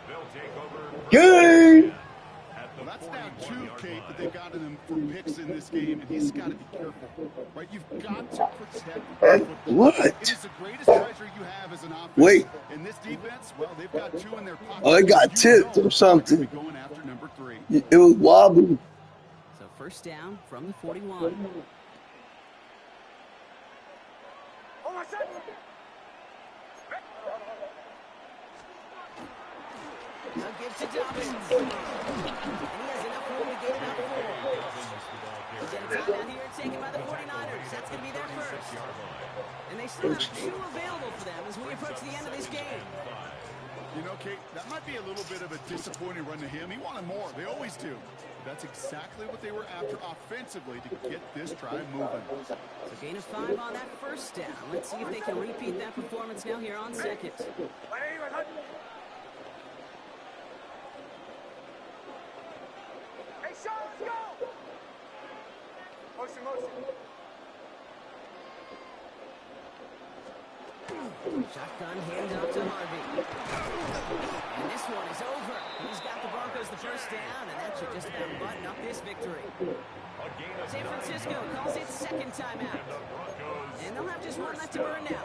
They'll take over. Game! Well, that's now 2, Kate, that they've gotten him for picks in this game, and he's got to be careful. Right? You've got to protect the football. What? It is the greatest treasure you have as an offense. Wait. In this defense, well, they've got 2 in their pocket. Oh, they got You tipped or know something. they're gonna be going after number 3. It was wobbly. So first down from the 41. Oh, my son. Now give to Dobbins. And he has enough room to gain about 4. We'll get a timeout here taken by the 49ers. That's going to be their first. And they still have 2 available for them as we approach the end of this game. You know, Kate, that might be a little bit of a disappointing run to him. He wanted more. They always do. That's exactly what they were after offensively to get this drive moving. So gain of 5 on that first down. Let's see if they can repeat that performance now here on second. Hey, Sean, let's go. Motion. Shotgun handoff to Harvey. And this one is over. He's got the Broncos the first down, and that should just about button up this victory. San Francisco calls it second timeout. And they'll have just one left to burn now.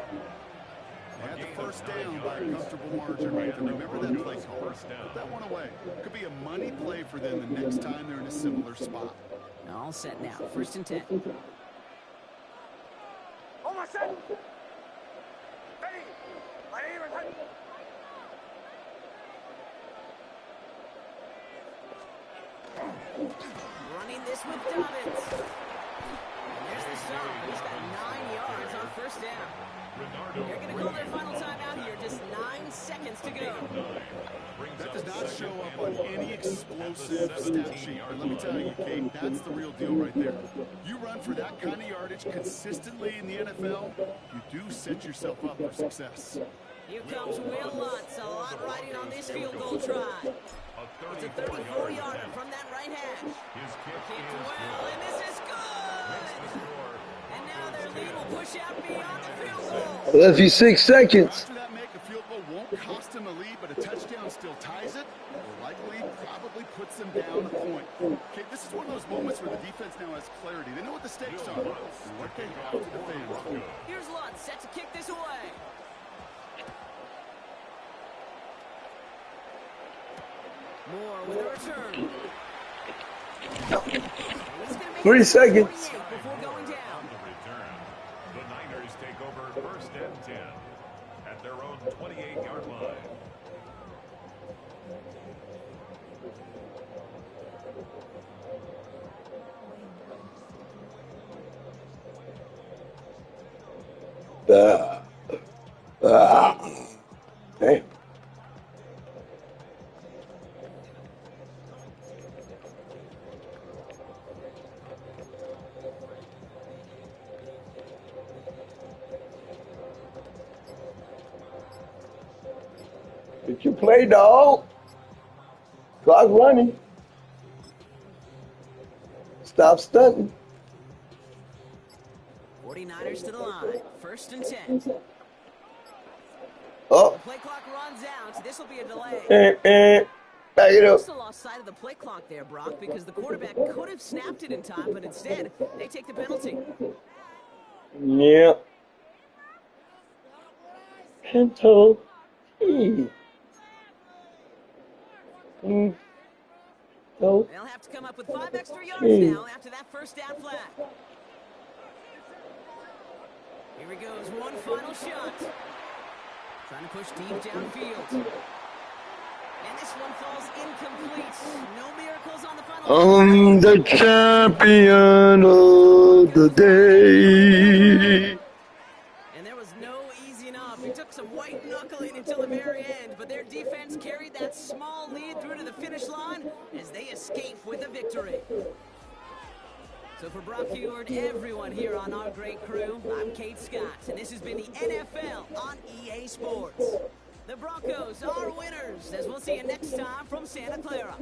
They had the first down by a comfortable margin right there. Remember that play call. Put that one away. Could be a money play for them the next time they're in a similar spot. All set now. First and 10. Oh, my son. Hey, my name is Hunt. Running this with Dobbins. And there's the stop. He's got 9 yards on first down. They're going to call their final timeout here. Just 9 seconds to go. That does not show up on any explosive stat sheet. But let me tell you, Kate, that's the real deal right there. You run for that kind of yardage consistently in the NFL, you do set yourself up for success. Here comes Will Lutz. A lot riding on this field goal try. It's a 34-yarder from that right hash. Kicked well, and this is good! And now their lead will push out beyond the field goal. Left you 6 seconds. After that make, a field goal won't cost them a lead, but a touchdown still ties it, or likely probably puts them down a point. Okay, this is one of those moments where the defense now has clarity. They know what the stakes are and what they have to defend. Here's Lutz, set to kick this away. Moore with a return. 3 seconds. Before going down. On the return, the Niners take over first and 10 at their own 28-yard line. Damn. Did you play, dog? Clock running. Stop stunting. 49ers to the line. First and 10. Oh. The play clock runs out. This will be a delay. Back it up. Also lost sight of the play clock there, Brock, because the quarterback could have snapped it in time, but instead they take the penalty. Yeah. Pinto. No. They'll have to come up with 5 extra yards now after that first down flag. Here he goes, one final shot. Trying to push deep downfield. And this one falls incomplete. No miracles on the final. I'm the champion of the day. And there was no easing up. It took some white knuckling until the very end, but their defense carried that small lead through to the finish line as they escape with a victory. So for Brock Heward, everyone here on our great crew, I'm Kate Scott, and this has been the NFL on EA Sports. The Broncos are winners, as we'll see you next time from Santa Clara.